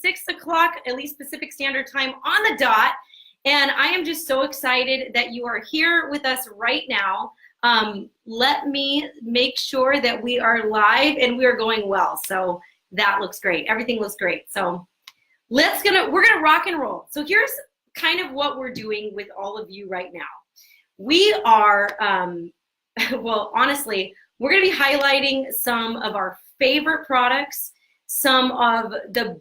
6 o'clock, at least Pacific Standard Time, on the dot. And I am just so excited that you are here with us right now. Let me make sure that we are live and we are going well. So that looks great. Everything looks great. So we're gonna rock and roll. So here's kind of what we're doing with all of you right now. We are, well, honestly, we're gonna be highlighting some of our favorite products, some of the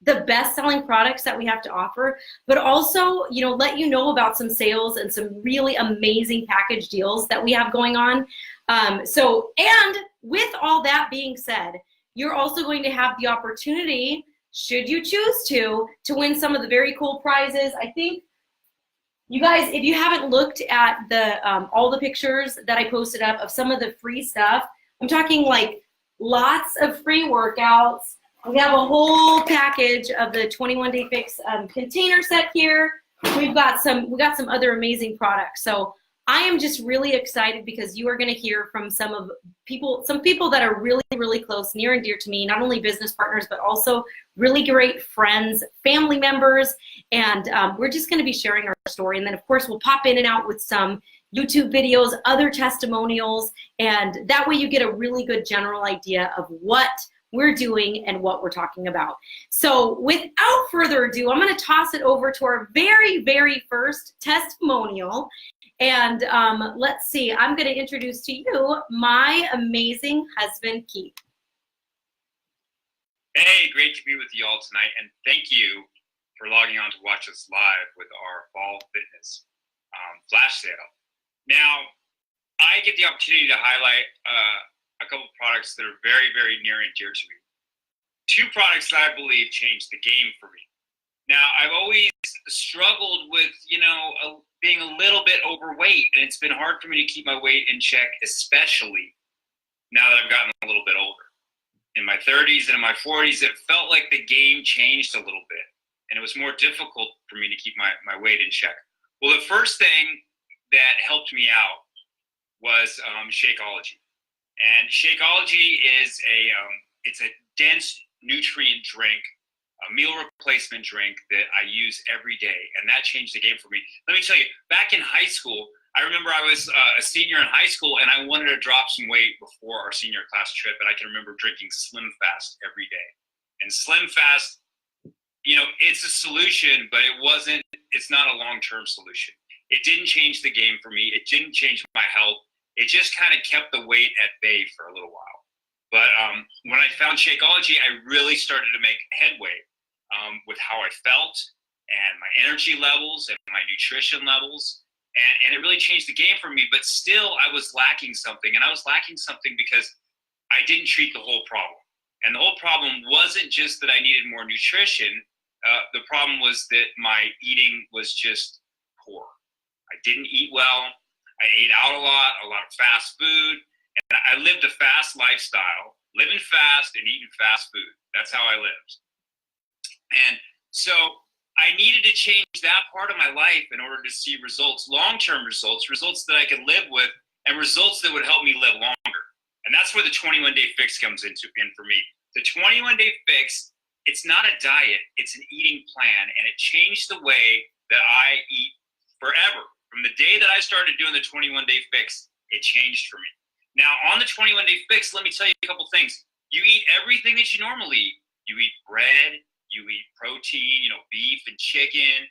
best-selling products that we have to offer, but also, let you know about some sales and some really amazing package deals that we have going on. And with all that being said, you're also going to have the opportunity, should you choose to win some of the very cool prizes. I think, you guys, if you haven't looked at all the pictures that I posted up of some of the free stuff, I'm talking like lots of free workouts. We have a whole package of the 21 Day Fix container set here. We got some other amazing products. So I am just really excited because you are going to hear from some people that are really, really close, near and dear to me, not only business partners, but also really great friends, family members. And we're just going to be sharing our story. And then, of course, we'll pop in and out with some YouTube videos, other testimonials, and that way you get a really good general idea of what we're doing and what we're talking about. So without further ado, I'm going to toss it over to our very, very first testimonial. And let's see, I'm going to introduce to you my amazing husband, Keith. Hey, great to be with you all tonight, and thank you for logging on to watch us live with our Fall Fitness flash sale. Now, I get the opportunity to highlight a couple of products that are very, very near and dear to me. Two products that I believe changed the game for me. Now, I've always struggled with, being a little bit overweight, and it's been hard for me to keep my weight in check, especially now that I've gotten a little bit older. In my 30s and in my 40s, it felt like the game changed a little bit, and it was more difficult for me to keep my weight in check. Well, the first thing that helped me out was Shakeology. And Shakeology is it's a dense nutrient drink, a meal replacement drink that I use every day, and that changed the game for me. Let me tell you, back in high school, I remember I was a senior in high school, and I wanted to drop some weight before our senior class trip, and I can remember drinking Slim Fast every day. And Slim Fast, it's a solution, but it's not a long-term solution. It didn't change the game for me. It didn't change my health. It just kind of kept the weight at bay for a little while. But when I found Shakeology, I really started to make headway with how I felt and my energy levels and my nutrition levels. And it really changed the game for me. But still, I was lacking something. And I was lacking something because I didn't treat the whole problem. And the whole problem wasn't just that I needed more nutrition. The problem was that my eating was just poor. I didn't eat well. I ate out a lot of fast food, and I lived a fast lifestyle, living fast and eating fast food. That's how I lived. And so I needed to change that part of my life in order to see results, long-term results that I could live with, and results that would help me live longer. And that's where the 21 Day Fix comes in for me. The 21 Day Fix, it's not a diet, it's an eating plan, and it changed the way that I eat forever. From the day that I started doing the 21 Day Fix, it changed for me. Now, on the 21 Day Fix, let me tell you a couple things. You eat everything that you normally eat. You eat bread, you eat protein, beef and chicken.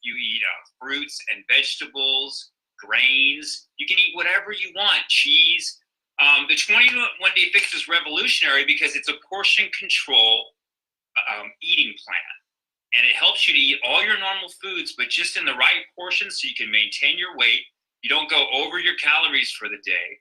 You eat fruits and vegetables, grains. You can eat whatever you want, cheese. The 21 Day Fix is revolutionary because it's a portion control eating plan. And it helps you to eat all your normal foods, but just in the right portions so you can maintain your weight. You don't go over your calories for the day.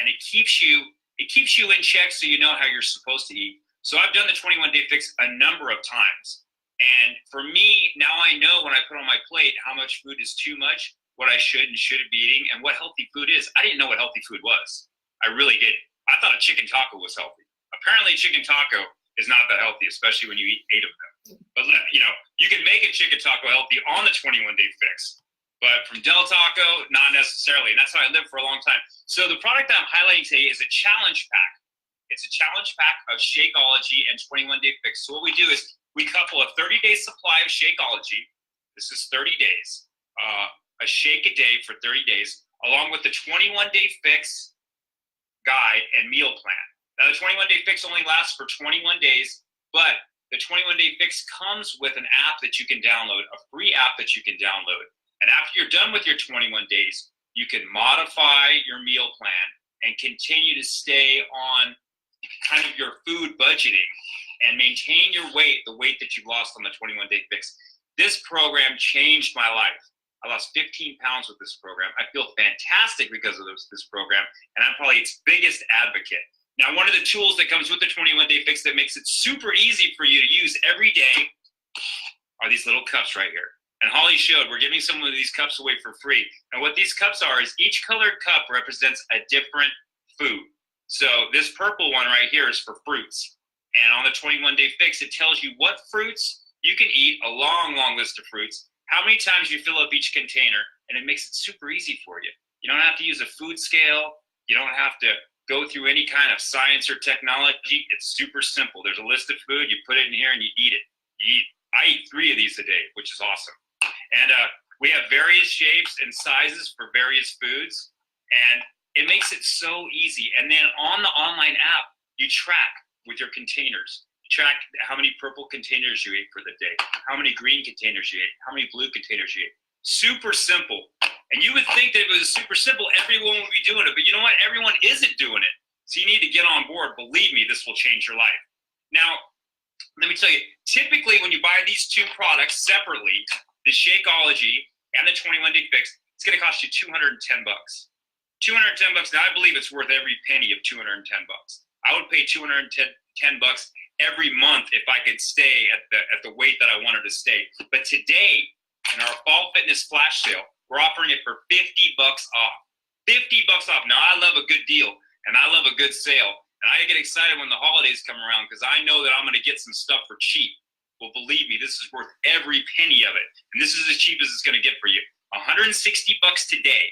And it keeps you in check so you know how you're supposed to eat. So I've done the 21 Day Fix a number of times. And for me, now I know when I put on my plate how much food is too much, what I should and shouldn't be eating, and what healthy food is. I didn't know what healthy food was. I really didn't. I thought a chicken taco was healthy. Apparently chicken taco is not that healthy, especially when you eat 8 of them. But you can make a chicken taco healthy on the 21 Day Fix. But from Del Taco, not necessarily. And that's how I lived for a long time. So the product that I'm highlighting today is a challenge pack. It's a challenge pack of Shakeology and 21 Day Fix. So what we do is we couple a 30-day supply of Shakeology. This is 30 days, a shake a day for 30 days, along with the 21 Day Fix guide and meal plan. Now the 21 Day Fix only lasts for 21 days, but the 21 Day Fix comes with an app that you can download, a free app that you can download. And after you're done with your 21 days, you can modify your meal plan and continue to stay on kind of your food budgeting and maintain your weight, the weight that you've lost on the 21 Day Fix. This program changed my life. I lost 15 pounds with this program. I feel fantastic because of this program, and I'm probably its biggest advocate. Now, one of the tools that comes with the 21 Day Fix that makes it super easy for you to use every day are these little cups right here. And Holly showed, we're giving some of these cups away for free. And what these cups are is each colored cup represents a different food. So this purple one right here is for fruits. And on the 21 Day Fix, it tells you what fruits you can eat, a long, long list of fruits, how many times you fill up each container, and it makes it super easy for you. You don't have to use a food scale. You don't have to go through any kind of science or technology. It's super simple. There's a list of food. You put it in here and you eat it. I eat 3 of these a day, which is awesome. And we have various shapes and sizes for various foods, and it makes it so easy. And then on the online app, you track with your containers. You track how many purple containers you ate for the day, how many green containers you ate, how many blue containers you ate. Super simple. And you would think that if it was super simple, everyone would be doing it. But you know what? Everyone isn't doing it. So you need to get on board. Believe me, this will change your life. Now, let me tell you, typically when you buy these 2 products separately, the Shakeology and the 21 Day Fix, it's going to cost you $210. $210. Now, I believe it's worth every penny of $210. I would pay $210 every month if I could stay at the weight that I wanted to stay. But today, in our Fall Fitness Flash Sale, we're offering it for $50 off. $50 off. Now, I love a good deal, and I love a good sale. And I get excited when the holidays come around because I know that I'm going to get some stuff for cheap. Well, believe me, this is worth every penny of it. And this is as cheap as it's going to get for you. $160 today,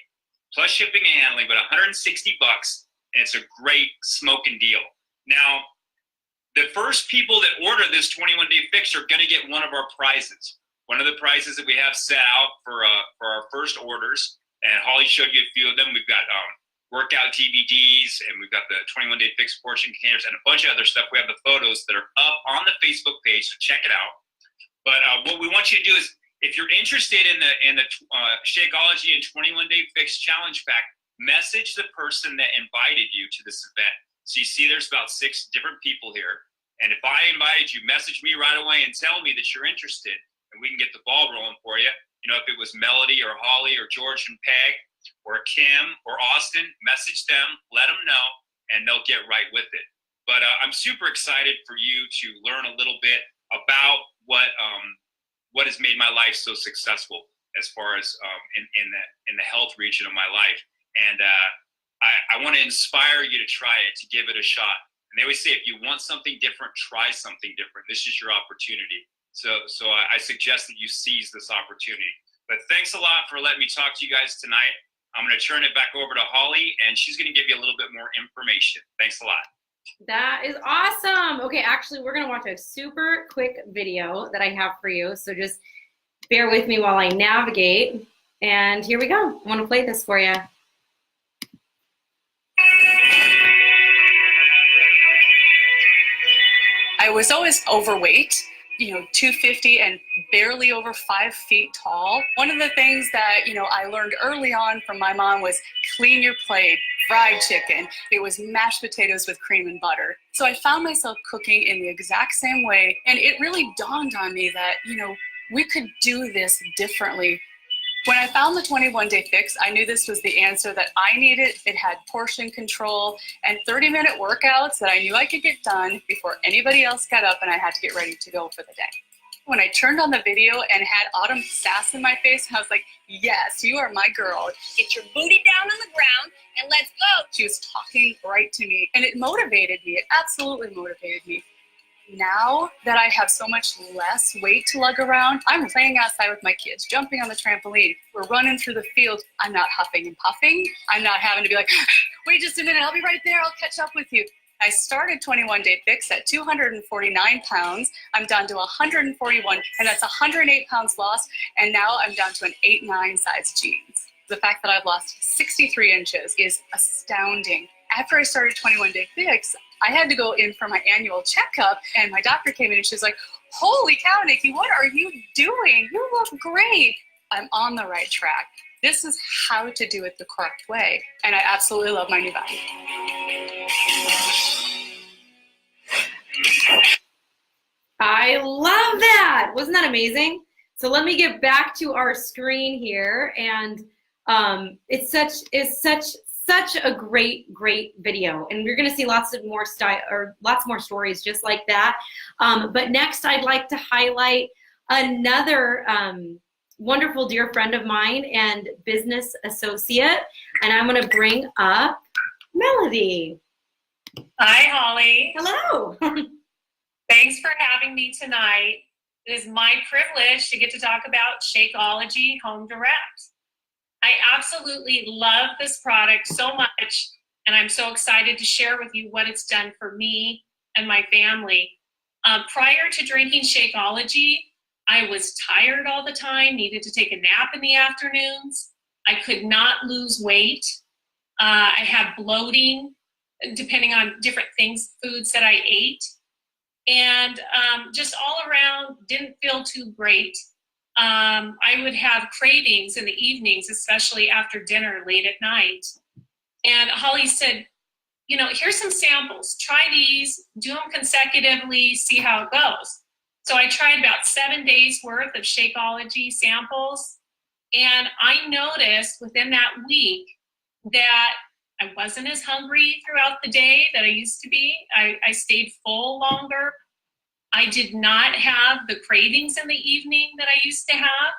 plus shipping and handling, but $160, and it's a great smoking deal. Now, the first people that order this 21 Day Fix are going to get one of our prizes. One of the prizes that we have set out for our first orders, and Holly showed you a few of them. We've got workout DVDs, and we've got the 21 Day Fix portion containers and a bunch of other stuff. We have the photos that are up on the Facebook page, so check it out. But what we want you to do is, if you're interested in the Shakeology and 21 Day Fix challenge pack, message the person that invited you to this event. So you see there's about 6 different people here. And if I invited you, message me right away and tell me that you're interested, and we can get the ball rolling for you. You know, if it was Melody or Holly or George and Peg or Kim or Austin, message them, let them know, and they'll get right with it. But I'm super excited for you to learn a little bit about what has made my life so successful as far as in the health region of my life. And I want to inspire you to try it, to give it a shot. And they always say, if you want something different, try something different. This is your opportunity. So I suggest that you seize this opportunity. But thanks a lot for letting me talk to you guys tonight. I'm going to turn it back over to Holly, and she's going to give you a little bit more information. Thanks a lot. That is awesome. Okay, actually, we're going to watch a super quick video that I have for you. So just bear with me while I navigate. And here we go. I want to play this for you. I was always overweight, 250 and barely over 5 feet tall. One of the things that, I learned early on from my mom was clean your plate, fried chicken. It was mashed potatoes with cream and butter. So I found myself cooking in the exact same way. And it really dawned on me that, we could do this differently. When I found the 21 Day Fix, I knew this was the answer that I needed. It had portion control and 30-minute workouts that I knew I could get done before anybody else got up and I had to get ready to go for the day. When I turned on the video and had Autumn's sass in my face, I was like, yes, you are my girl. Get your booty down on the ground and let's go. She was talking right to me, and it motivated me. It absolutely motivated me. Now that I have so much less weight to lug around, I'm playing outside with my kids, jumping on the trampoline. We're running through the field. I'm not huffing and puffing. I'm not having to be like, wait just a minute, I'll be right there, I'll catch up with you. I started 21 Day Fix at 249 pounds. I'm down to 141, and that's 108 pounds lost. And now I'm down to an 8-9 size jeans. The fact that I've lost 63 inches is astounding. After I started 21 Day Fix, I had to go in for my annual checkup, and my doctor came in and she was like, "Holy cow, Nikki, what are you doing? You look great." I'm on the right track. This is how to do it the correct way, and I absolutely love my new body. I love that. Wasn't that amazing? So let me get back to our screen here, and it's such a great video, and we're going to see lots more stories just like that. But next, I'd like to highlight another wonderful dear friend of mine and business associate, and I'm going to bring up Melody. Hi, Holly. Hello. Thanks for having me tonight. It is my privilege to get to talk about Shakeology Home Direct. I absolutely love this product so much, and I'm so excited to share with you what it's done for me and my family. Prior to drinking Shakeology, I was tired all the time, needed to take a nap in the afternoons. I could not lose weight. I had bloating, depending on different foods that I ate. And just all around, didn't feel too great. I would have cravings in the evenings, especially after dinner, late at night. And Holly said, you know, here's some samples. Try these, do them consecutively, see how it goes. So I tried about 7 days worth of Shakeology samples. And I noticed within that week that I wasn't as hungry throughout the day that I used to be. I stayed full longer. I did not have the cravings in the evening that I used to have.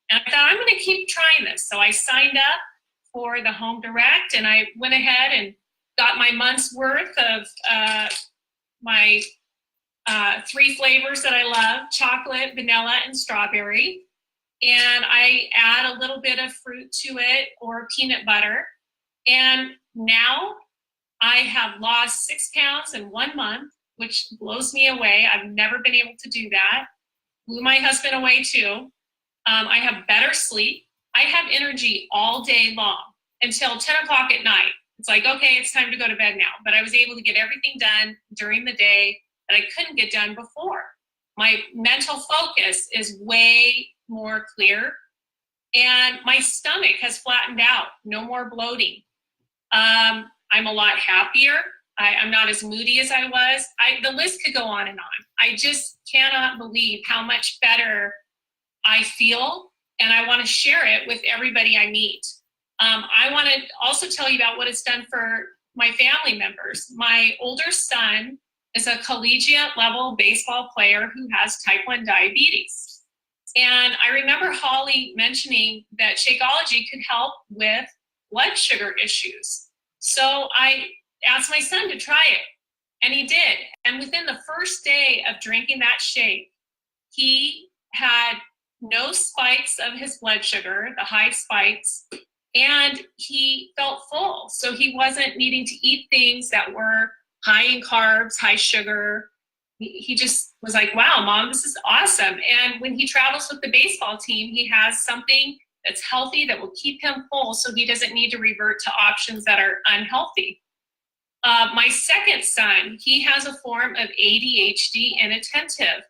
And I thought, I'm going to keep trying this. So I signed up for the Home Direct, and I went ahead and got my month's worth of my 3 flavors that I love: chocolate, vanilla, and strawberry. And I add a little bit of fruit to it, or peanut butter. And now I have lost 6 pounds in 1 month, which blows me away. I've never been able to do that. Blew my husband away too. I have better sleep. I have energy all day long until 10 o'clock at night. It's like, okay, it's time to go to bed now. But I was able to get everything done during the day that I couldn't get done before. My mental focus is way more clear, and my stomach has flattened out. No more bloating. I'm a lot happier. I'm not as moody as I was. The list could go on and on. I just cannot believe how much better I feel, and I want to share it with everybody I meet. I want to also tell you about what it's done for my family members. My older son is a collegiate level baseball player who has type 1 diabetes. And I remember Holly mentioning that Shakeology could help with blood sugar issues. So I asked my son to try it, and he did. And within the first day of drinking that shake, he had no spikes of his blood sugar, the high spikes, and he felt full. So he wasn't needing to eat things that were high in carbs, high sugar. He just was like, wow, Mom, this is awesome. And when he travels with the baseball team, he has something that's healthy that will keep him full, so he doesn't need to revert to options that are unhealthy. My second son, he has a form of ADHD, inattentive.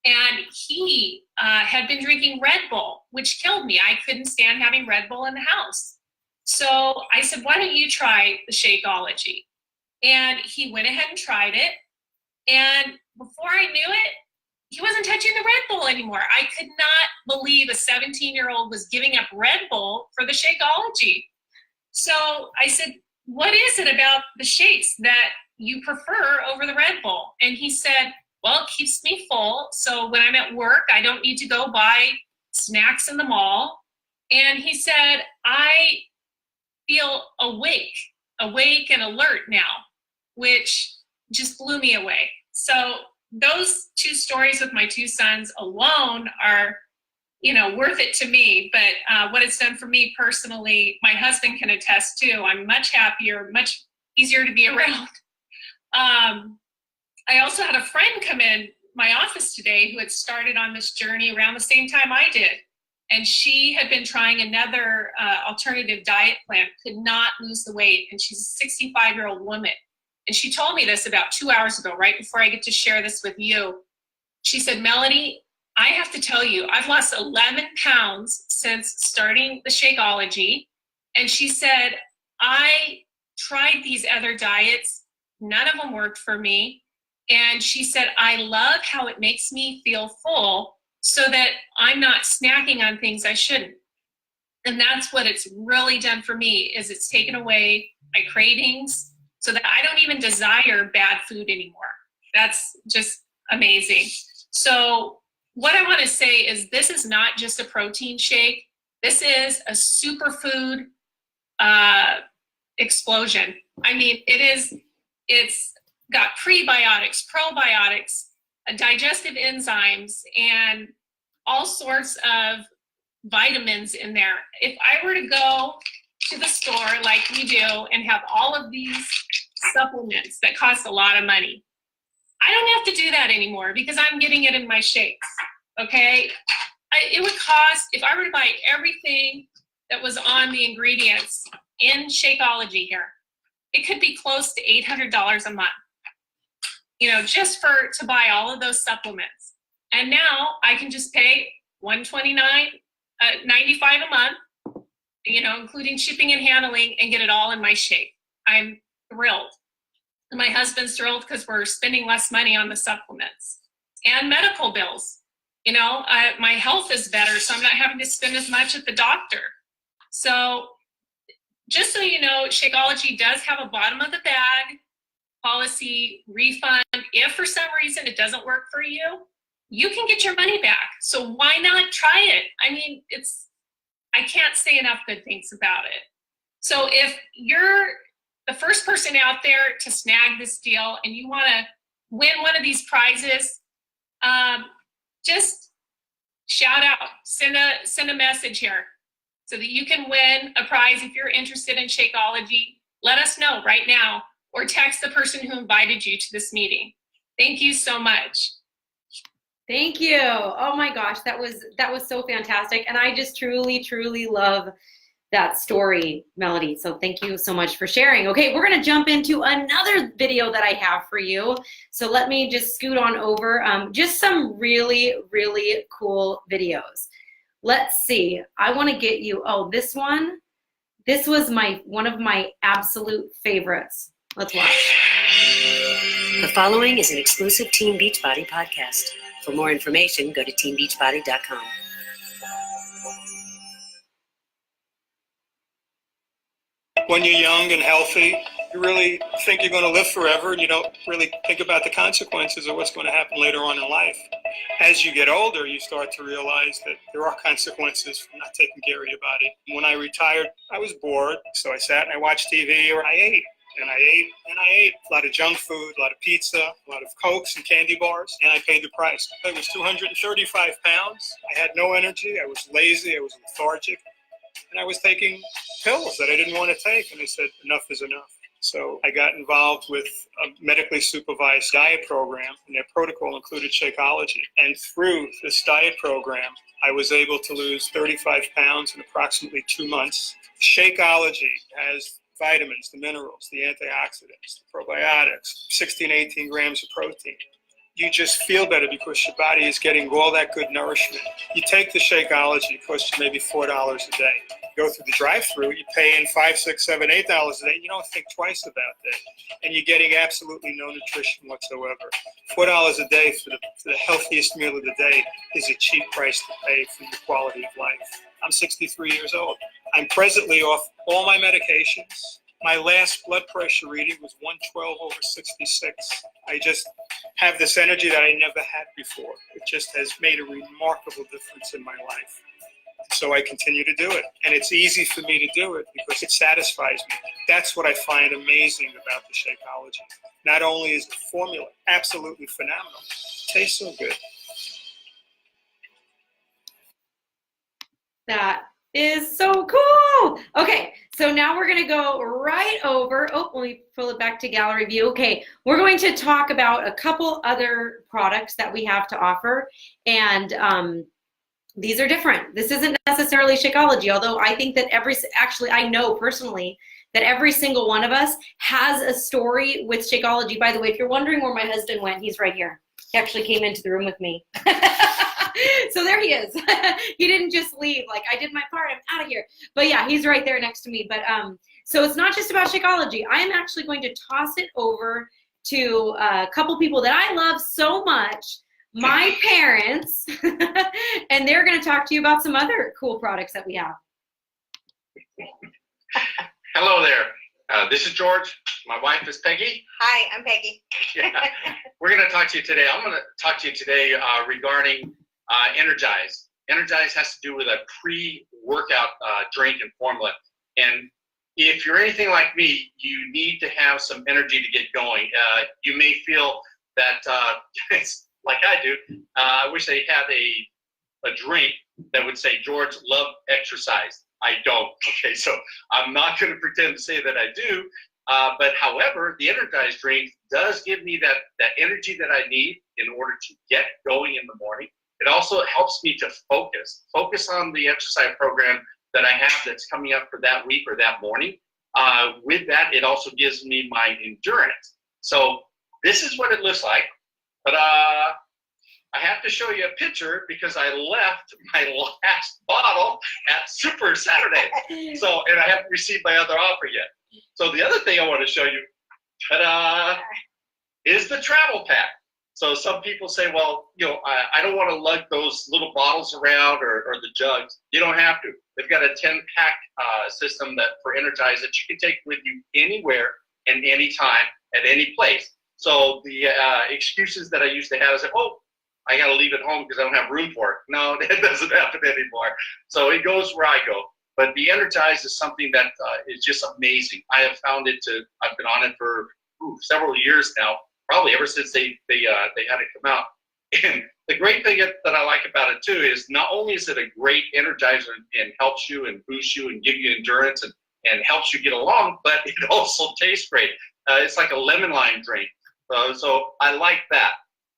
And he had been drinking Red Bull, which killed me. I couldn't stand having Red Bull in the house. So I said, why don't you try the Shakeology? And he went ahead and tried it. And before I knew it, he wasn't touching the Red Bull anymore. I could not believe a 17-year-old was giving up Red Bull for the Shakeology. So I said, what is it about the shakes that you prefer over the Red Bull? And he said, well, it keeps me full. So when I'm at work, I don't need to go buy snacks in the mall. And he said, I feel awake and alert now, which just blew me away. So those 2 stories with my 2 sons alone are, worth it to me. But what it's done for me personally, my husband can attest to. I'm much happier, much easier to be around. I also had a friend come in my office today who had started on this journey around the same time I did. And she had been trying another alternative diet plan, could not lose the weight. And she's a 65-year-old woman. And she told me this about 2 hours ago, right before I get to share this with you. She said, Melanie, I have to tell you, I've lost 11 pounds since starting the Shakeology. And she said, I tried these other diets. None of them worked for me. And she said, I love how it makes me feel full so that I'm not snacking on things I shouldn't. And that's what it's really done for me, is it's taken away my cravings so that I don't even desire bad food anymore. That's just amazing. So what I want to say is this is not just a protein shake. This is a superfood explosion. I mean, it's got prebiotics, probiotics, digestive enzymes, and all sorts of vitamins in there. If I were to go to the store like we do and have all of these supplements that cost a lot of money, I don't have to do that anymore because I'm getting it in my shakes, okay? It would cost, if I were to buy everything that was on the ingredients in Shakeology here, it could be close to $800 a month, just to buy all of those supplements. And now I can just pay $129.95 a month, including shipping and handling, and get it all in my shake. I'm thrilled. And my husband's thrilled because we're spending less money on the supplements and medical bills. My health is better, so I'm not having to spend as much at the doctor. So just so you know, Shakeology does have a bottom of the bag policy refund. If for some reason it doesn't work for you, you can get your money back. So why not try it? I mean, I can't say enough good things about it. So if you're the first person out there to snag this deal and you want to win one of these prizes, just shout out, send a message here so that you can win a prize. If you're interested in Shakeology, let us know right now, or text the person who invited you to this meeting. Thank you so much. Thank you. Oh my gosh, that was so fantastic. And I just truly, truly love that story, Melody. So thank you so much for sharing. Okay, we're gonna jump into another video that I have for you. So let me just scoot on over. Just some really, really cool videos. Let's see, I wanna get you, this one. This was one of my absolute favorites. Let's watch. The following is an exclusive Team Beachbody podcast. For more information, go to teambeachbody.com. When you're young and healthy, you really think you're going to live forever, and you don't really think about the consequences of what's going to happen later on in life. As you get older, you start to realize that there are consequences for not taking care of your body. When I retired, I was bored, so I sat and I watched TV, or I ate. And I ate and I ate a lot of junk food, a lot of pizza, a lot of Cokes and candy bars, and I paid the price. I was 235 pounds. I had no energy. I was lazy. I was lethargic. And I was taking pills that I didn't want to take. And I said, enough is enough. So I got involved with a medically supervised diet program, and their protocol included Shakeology. And through this diet program, I was able to lose 35 pounds in approximately 2 months. Shakeology has vitamins, the minerals, the antioxidants, the probiotics, 16, 18 grams of protein. You just feel better because your body is getting all that good nourishment. You take the Shakeology, it costs you maybe $4 a day. You go through the drive-thru, you pay in $5, $6, $7, $8 a day. You don't think twice about that. And you're getting absolutely no nutrition whatsoever. $4 a day for the healthiest meal of the day is a cheap price to pay for your quality of life. I'm 63 years old. I'm presently off all my medications. My last blood pressure reading was 112/66. I just have this energy that I never had before. It just has made a remarkable difference in my life. So I continue to do it. And it's easy for me to do it because it satisfies me. That's what I find amazing about the Shakeology. Not only is the formula absolutely phenomenal, it tastes so good. That is so cool. Okay, So now we're going to go right over. Oh, let me pull it back to gallery view. Okay, we're going to talk about a couple other products that we have to offer, and these are different. This isn't necessarily Shakeology, although I think that I know personally that every single one of us has a story with Shakeology. By the way, if you're wondering where my husband went, he's right here. He actually came into the room with me. So there he is. He didn't just leave like I did my part, I'm out of here. But yeah, he's right there next to me. But so it's not just about Shakeology. I am actually going to toss it over to a couple people that I love so much, my parents, and they're going to talk to you about some other cool products that we have. Hello there. This is George. My wife is Peggy. Hi, I'm Peggy. Yeah. We're going to talk to you today. I'm going to talk to you today regarding Energize. Energize has to do with a pre-workout drink and formula. And if you're anything like me, you need to have some energy to get going. You may feel that it's like I do. I wish they had a drink that would say, George, love exercise. I don't. Okay, so I'm not going to pretend to say that I do. But however, the Energize drink does give me that energy that I need in order to get going in the morning. It also helps me to focus on the exercise program that I have that's coming up for that week or that morning. With that, it also gives me my endurance. So this is what it looks like. But I have to show you a picture because I left my last bottle at Super Saturday. So, and I haven't received my other offer yet. So the other thing I want to show you, ta-da, is the travel pack. So some people say, well, I don't want to lug those little bottles around or the jugs. You don't have to. They've got a 10-pack system that for Energize that you can take with you anywhere and anytime at any place. So the excuses that I used to have is that, I got to leave it home because I don't have room for it. No, that doesn't happen anymore. So it goes where I go. But the Energize is something that is just amazing. I have found it I've been on it for several years now, probably ever since they had it come out. And the great thing that I like about it too is not only is it a great energizer and helps you and boosts you and give you endurance and helps you get along, but it also tastes great. It's like a lemon lime drink. So I like that.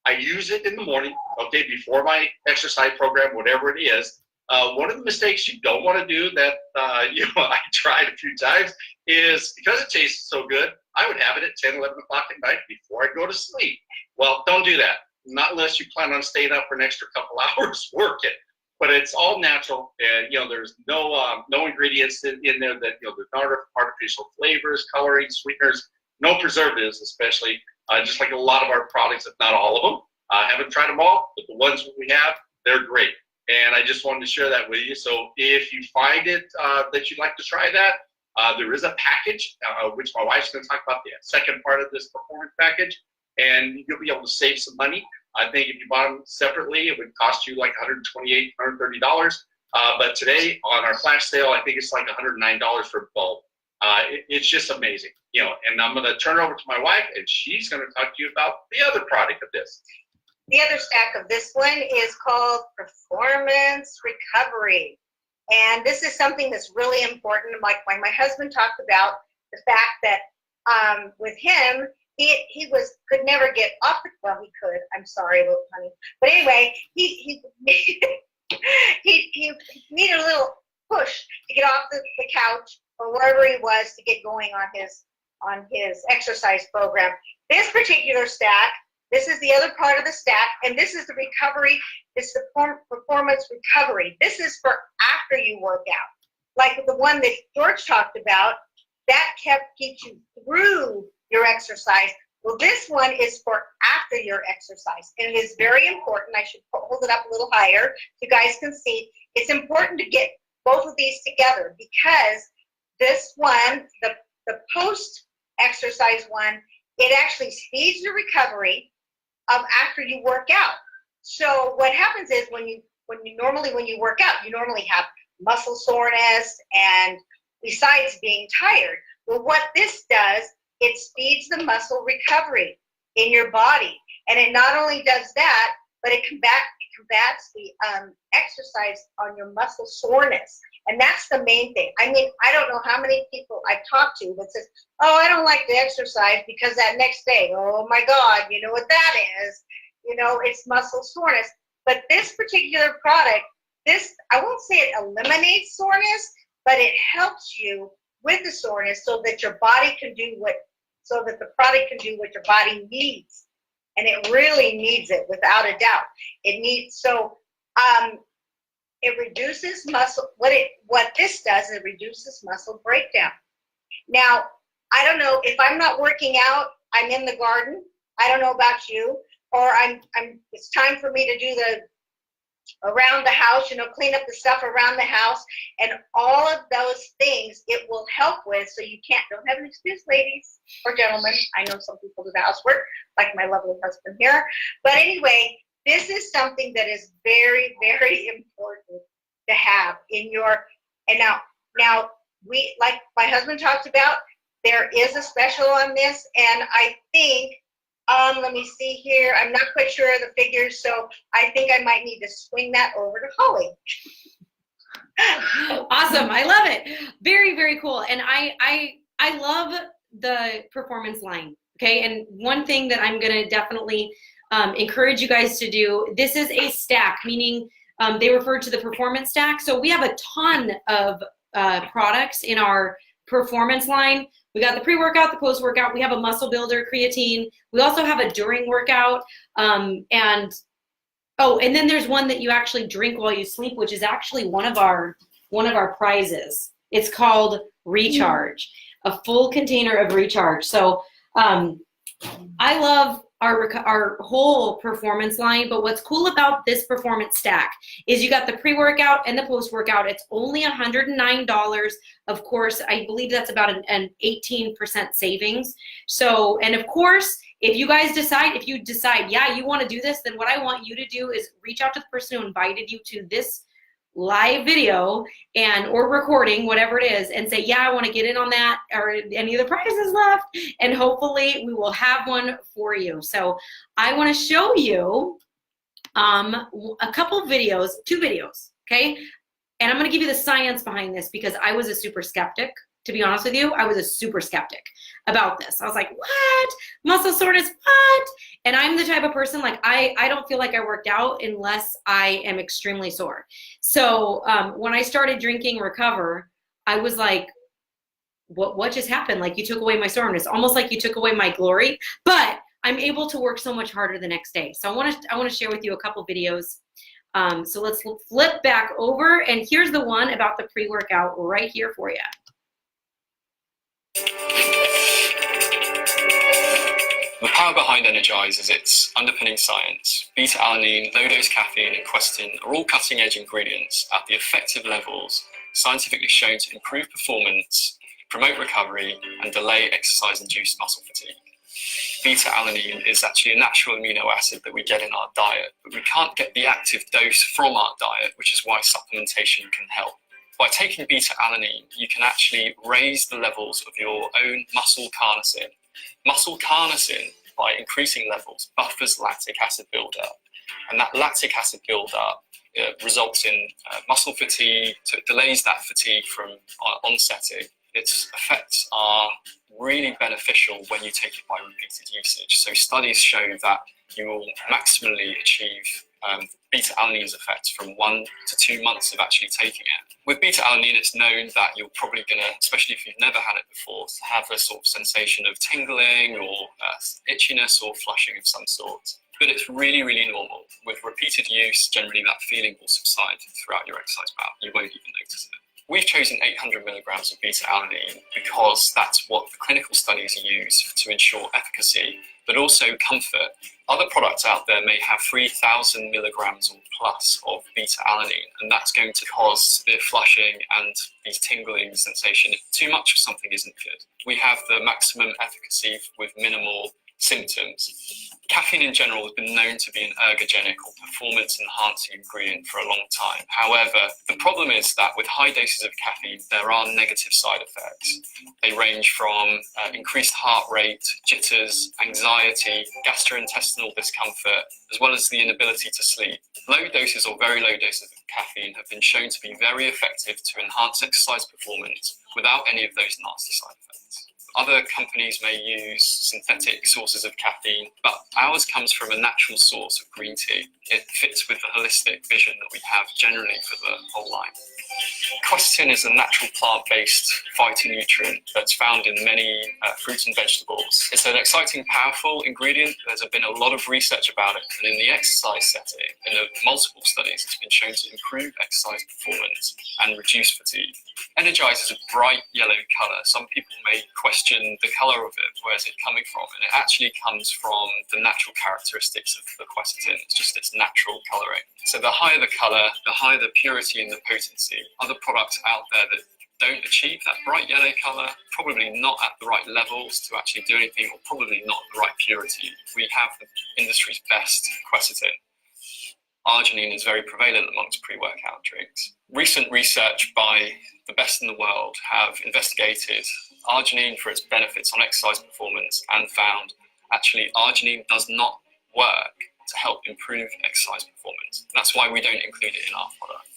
I use it in the morning, before my exercise program, whatever it is. One of the mistakes you don't want to do that, I tried a few times is because it tastes so good, I would have it at 10, 11 o'clock at night before I go to sleep. Well, don't do that. Not unless you plan on staying up for an extra couple hours, work it. But it's all natural, and there's no ingredients in there that there's no artificial flavors, coloring, sweeteners, no preservatives, especially. Just like a lot of our products, if not all of them. I haven't tried them all, but the ones we have, they're great. And I just wanted to share that with you. So if you find it that you'd like to try that, there is a package, which my wife's going to talk about the second part of this performance package, and you'll be able to save some money. I think if you bought them separately, it would cost you like $128, $130. But today on our flash sale, I think it's like $109 for both. It's just amazing, and I'm going to turn it over to my wife, and she's going to talk to you about the other product of this. The other stack of this one is called Performance Recovery. And this is something that's really important. Like when my husband talked about the fact that with him, he could never get off the, well, he could, I'm sorry, little honey. But anyway, he needed a little push to get off the couch or wherever he was to get going on his exercise program. This particular stack, this is the other part of the stack, and this is the recovery, this is the performance recovery. This is for after you work out. Like the one that George talked about, that keeps you through your exercise. Well, this one is for after your exercise, and it is very important. I should hold it up a little higher so you guys can see. It's important to get both of these together because this one, the post-exercise one, it actually speeds the recovery of after you work out. So what happens is when you work out, you normally have muscle soreness and besides being tired. Well, what this does, it speeds the muscle recovery in your body. And it not only does that, but it combats the exercise on your muscle soreness. And that's the main thing. I mean, I don't know how many people I've talked to that says, oh, I don't like to exercise because that next day, oh my God, you know what that is? You know, it's muscle soreness. But this particular product, I won't say it eliminates soreness, but it helps you with the soreness so that your body can do so that the product can do what your body needs. And it really needs it, without a doubt. It needs, so it reduces muscle, what this does is it reduces muscle breakdown. Now, I don't know, if I'm not working out, I'm in the garden, I don't know about you, or it's time for me to do the around the house, you know, clean up the stuff around the house, and all of those things it will help with, so you don't have an excuse, ladies or gentlemen. I know some people do the housework, like my lovely husband here. But anyway, this is something that is very, very important to have in your, and now we, like my husband talked about, there is a special on this, and I think, let me see here. I'm not quite sure of the figures, so I think I might need to swing that over to Holly. Awesome. I love it. Very, very cool. And I love the performance line. Okay. And one thing that I'm going to definitely encourage you guys to do, this is a stack, meaning they refer to the performance stack. So we have a ton of products in our performance line. We got the pre-workout, the post-workout. We have a muscle builder, creatine. We also have a during workout. And then there's one that you actually drink while you sleep, which is actually one of our prizes. It's called Recharge, a full container of Recharge. So I love our whole performance line, but what's cool about this performance stack is you got the pre-workout and the post-workout. It's only $109. Of course, I believe that's about an 18% savings. So, and of course, if you decide, yeah, you want to do this, then what I want you to do is reach out to the person who invited you to this live video or recording, whatever it is, and say, yeah, I want to get in on that, or any of the prizes left, and hopefully we will have one for you. So I want to show you a couple videos, 2 videos, okay? And I'm going to give you the science behind this, because I was a super skeptic. To be honest with you, I was a super skeptic about this. I was like, what? Muscle soreness, what? And I'm the type of person, like, I don't feel like I worked out unless I am extremely sore. So when I started drinking Recover, I was like, what just happened? Like, you took away my soreness, almost like you took away my glory. But I'm able to work so much harder the next day. So I want to share with you a couple videos. So let's flip back over, and here's the one about the pre-workout right here for you. The power behind Energize is its underpinning science. Beta-alanine, low-dose caffeine, and quercetin are all cutting-edge ingredients at the effective levels scientifically shown to improve performance, promote recovery, and delay exercise-induced muscle fatigue. Beta-alanine is actually a natural amino acid that we get in our diet, but we can't get the active dose from our diet, which is why supplementation can help. By taking beta-alanine, you can actually raise the levels of your own muscle carnosine. Muscle carnosine, by increasing levels, buffers lactic acid buildup. And that lactic acid buildup results in muscle fatigue, so it delays that fatigue from onsetting. Its effects are really beneficial when you take it by repeated usage. So studies show that you will maximally achieve beta-alanine's effects from 1 to 2 months of actually taking it. With beta-alanine, it's known that you're probably going to, especially if you've never had it before, have a sort of sensation of tingling or itchiness or flushing of some sort. But it's really, really normal. With repeated use, generally that feeling will subside throughout your exercise bout. You won't even notice it. We've chosen 800 milligrams of beta-alanine because that's what the clinical studies use to ensure efficacy, but also comfort. Other products out there may have 3,000 milligrams or plus of beta-alanine, and that's going to cause severe flushing and these tingling sensation. If too much of something isn't good. We have the maximum efficacy with minimal symptoms. Caffeine in general has been known to be an ergogenic or performance-enhancing ingredient for a long time. However, the problem is that with high doses of caffeine, there are negative side effects. They range from increased heart rate, jitters, anxiety, gastrointestinal discomfort, as well as the inability to sleep. Low doses or very low doses of caffeine have been shown to be very effective to enhance exercise performance without any of those nasty side effects. Other companies may use synthetic sources of caffeine, but ours comes from a natural source of green tea. It fits with the holistic vision that we have generally for the whole line. Quercetin is a natural plant-based phytonutrient that's found in many fruits and vegetables. It's an exciting, powerful ingredient. There's been a lot of research about it, and in the exercise setting, in multiple studies, it's been shown to improve exercise performance and reduce fatigue. Energize is a bright yellow colour. Some people may question the colour of it. Where's it coming from? And it actually comes from the natural characteristics of the quercetin. It's just its natural colouring. So the higher the colour, the higher the purity and the potency. Other products out there that don't achieve that bright yellow colour, probably not at the right levels to actually do anything, or probably not the right purity. We have the industry's best quercetin. Arginine is very prevalent amongst pre-workout drinks. Recent research by the best in the world have investigated arginine for its benefits on exercise performance and found actually arginine does not work to help improve exercise performance. That's why we don't include it in our product.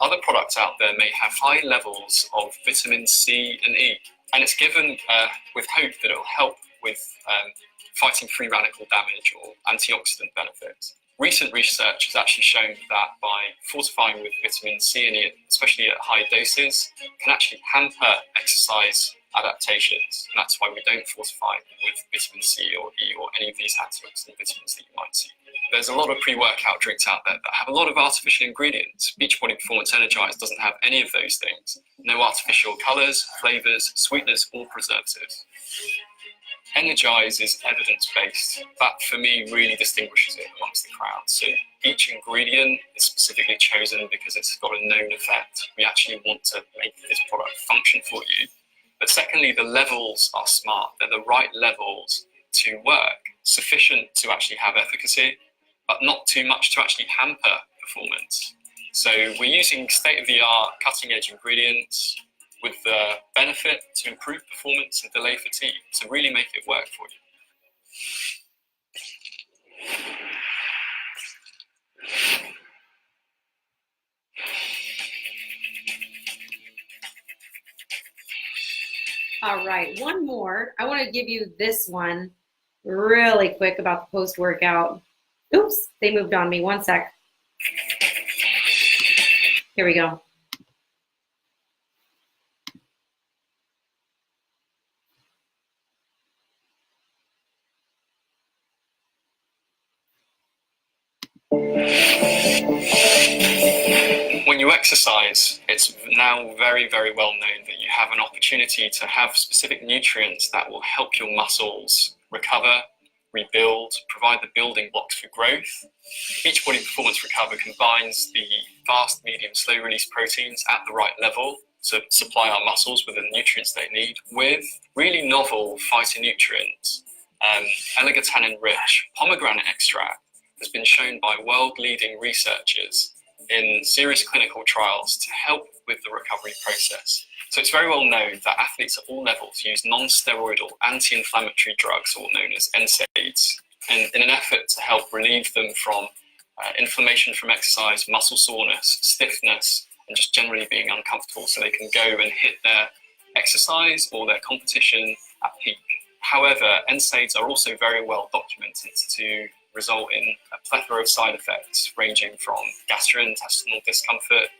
Other products out there may have high levels of vitamin C and E, and it's given with hope that it will help with fighting free radical damage or antioxidant benefits. Recent research has actually shown that by fortifying with vitamin C and E, especially at high doses, can actually hamper exercise adaptations. And that's why we don't fortify with vitamin C or E or any of these antioxidant vitamins that you might see. There's a lot of pre-workout drinks out there that have a lot of artificial ingredients. Beachbody Performance Energized doesn't have any of those things. No artificial colours, flavours, sweeteners or preservatives. Energize is evidence-based. That, for me, really distinguishes it amongst the crowd. So each ingredient is specifically chosen because it's got a known effect. We actually want to make this product function for you. But secondly, the levels are smart. They're the right levels to work, sufficient to actually have efficacy, but not too much to actually hamper performance. So we're using state-of-the-art, cutting-edge ingredients with the benefit to improve performance and delay fatigue, to really make it work for you. All right, one more. I want to give you this one really quick about the post-workout. Oops, they moved on me. One sec. Here we go. When you exercise, it's now very, very well known that you have an opportunity to have specific nutrients that will help your muscles recover, rebuild, provide the building blocks for growth. Beachbody Performance Recover combines the fast, medium, slow release proteins at the right level to supply our muscles with the nutrients they need, with really novel phytonutrients. L-arginine-rich pomegranate extract has been shown by world-leading researchers in serious clinical trials to help with the recovery process. So it's very well known that athletes at all levels use non-steroidal anti-inflammatory drugs, or known as NSAIDs, in an effort to help relieve them from inflammation from exercise, muscle soreness, stiffness, and just generally being uncomfortable, so they can go and hit their exercise or their competition at peak. However, NSAIDs are also very well documented to result in a plethora of side effects, ranging from gastrointestinal discomfort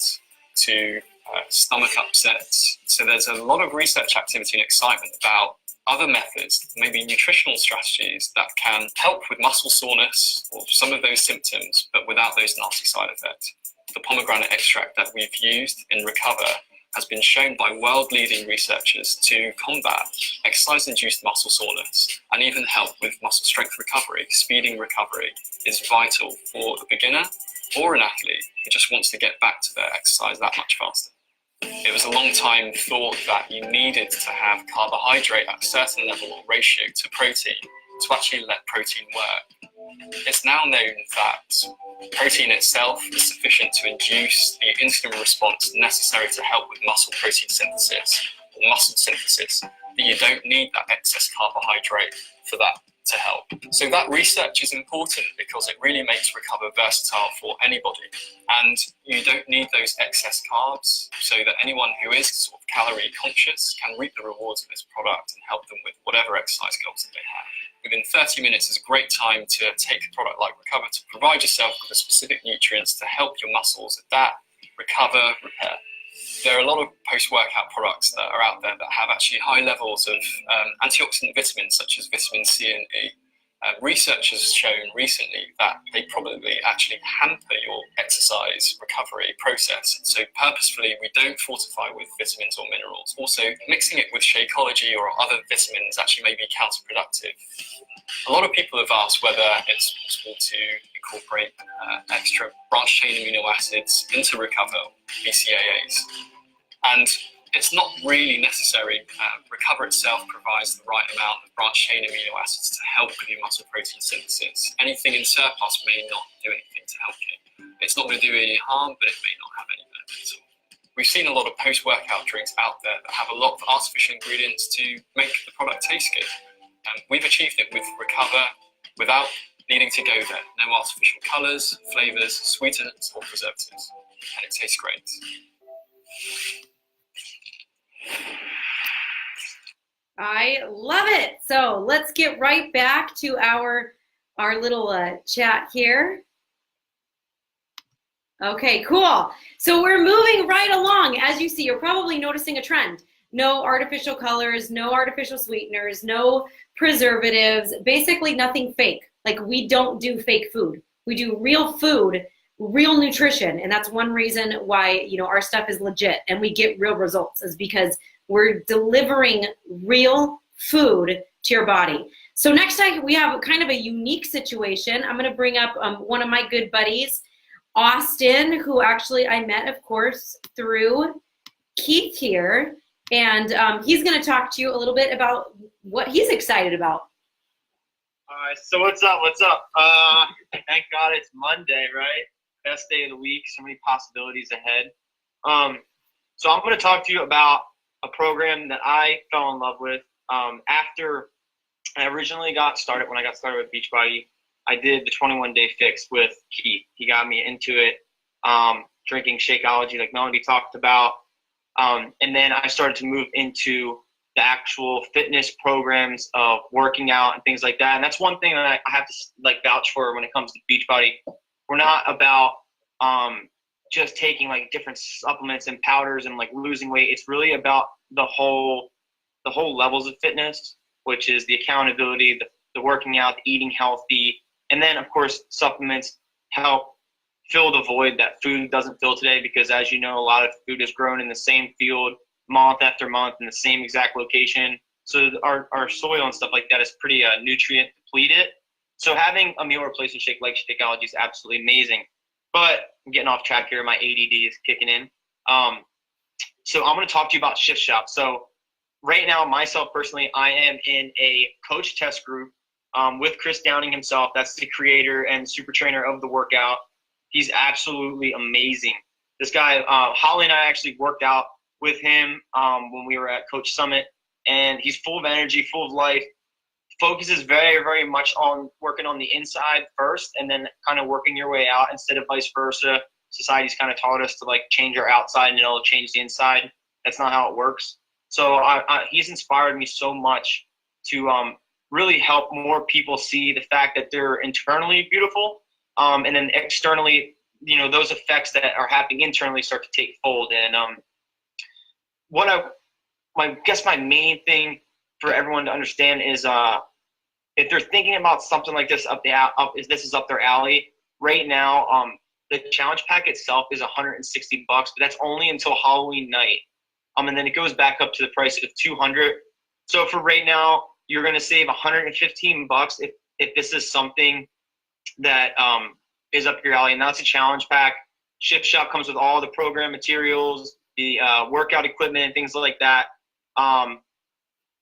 to stomach upsets. So there's a lot of research activity and excitement about other methods, maybe nutritional strategies that can help with muscle soreness or some of those symptoms, but without those nasty side effects. The pomegranate extract that we've used in Recover has been shown by world-leading researchers to combat exercise-induced muscle soreness and even help with muscle strength recovery. Speeding recovery is vital for a beginner or an athlete who just wants to get back to their exercise that much faster. It was a long time thought that you needed to have carbohydrate at a certain level or ratio to protein to actually let protein work. It's now known that protein itself is sufficient to induce the insulin response necessary to help with muscle protein synthesis or muscle synthesis, but you don't need that excess carbohydrate for that to help. So that research is important because it really makes Recover versatile for anybody, and you don't need those excess carbs, so that anyone who is sort of calorie conscious can reap the rewards of this product and help them with whatever exercise goals that they have. Within 30 minutes is a great time to take a product like Recover to provide yourself with the specific nutrients to help your muscles adapt, recover, repair. There are a lot of post-workout products that are out there that have actually high levels of antioxidant vitamins such as vitamin C and E. Research has shown recently that they probably actually hamper your exercise recovery process. So purposefully, we don't fortify with vitamins or minerals. Also, mixing it with Shakeology or other vitamins actually may be counterproductive. A lot of people have asked whether it's possible to incorporate extra branched-chain amino acids into Recover, BCAAs. And it's not really necessary. Recover itself provides the right amount of branched-chain amino acids to help with your muscle protein synthesis. Anything in surplus may not do anything to help you. It's not going to do any harm, but it may not have any benefits at all. We've seen a lot of post-workout drinks out there that have a lot of artificial ingredients to make the product taste good. We've achieved it with Recover without needing to go there. No artificial colours, flavours, sweeteners or preservatives. And it tastes great. I love it. So let's get right back to our little chat here. Okay, cool. So we're moving right along. As you see, you're probably noticing a trend. No artificial colors, no artificial sweeteners, no preservatives, basically nothing fake. Like, we don't do fake food. We do real food, real nutrition. And that's one reason why, our stuff is legit and we get real results, is because we're delivering real food to your body. So next we have kind of a unique situation. I'm going to bring up one of my good buddies, Austin, who actually I met, of course, through Keith here. And he's going to talk to you a little bit about what he's excited about. All right, so what's up? Thank God it's Monday, right? Best day of the week, so many possibilities ahead. So I'm going to talk to you about a program that I fell in love with. After I originally got started, when I got started with Beachbody, I did the 21-day fix with Keith. He got me into it, drinking Shakeology like Melody talked about. And then I started to move into the actual fitness programs of working out and things like that. And that's one thing that I have to vouch for when it comes to Beachbody. We're not about just taking different supplements and powders and losing weight. It's really about the whole levels of fitness, which is the accountability, the working out, the eating healthy, and then of course supplements help fill the void that food doesn't fill today, because as you know, a lot of food is grown in the same field month after month in the same exact location. So our soil and stuff like that is pretty nutrient depleted. So having a meal replacement shake like Shakeology is absolutely amazing. But I'm getting off track here. My ADD is kicking in. So I'm going to talk to you about Shift Shop. So right now, myself personally, I am in a coach test group with Chris Downing himself. That's the creator and super trainer of the workout. He's absolutely amazing. This guy, Holly and I actually worked out with him when we were at Coach Summit, and he's full of energy, full of life, focuses very, very much on working on the inside first and then kind of working your way out instead of vice versa. Society's kind of taught us to change our outside and it'll change the inside. That's not how it works. So he's inspired me so much to really help more people see the fact that they're internally beautiful, and then externally, those effects that are happening internally start to take fold. And I guess my main thing for everyone to understand is if they're thinking about something like this this is up their alley right now. The challenge pack itself is $160, but that's only until Halloween night. And then it goes back up to the price of $200. So for right now, you're going to save $115 if this is something that is up your alley. And that's a challenge pack. Shift Shop comes with all the program materials, the workout equipment, and things like that.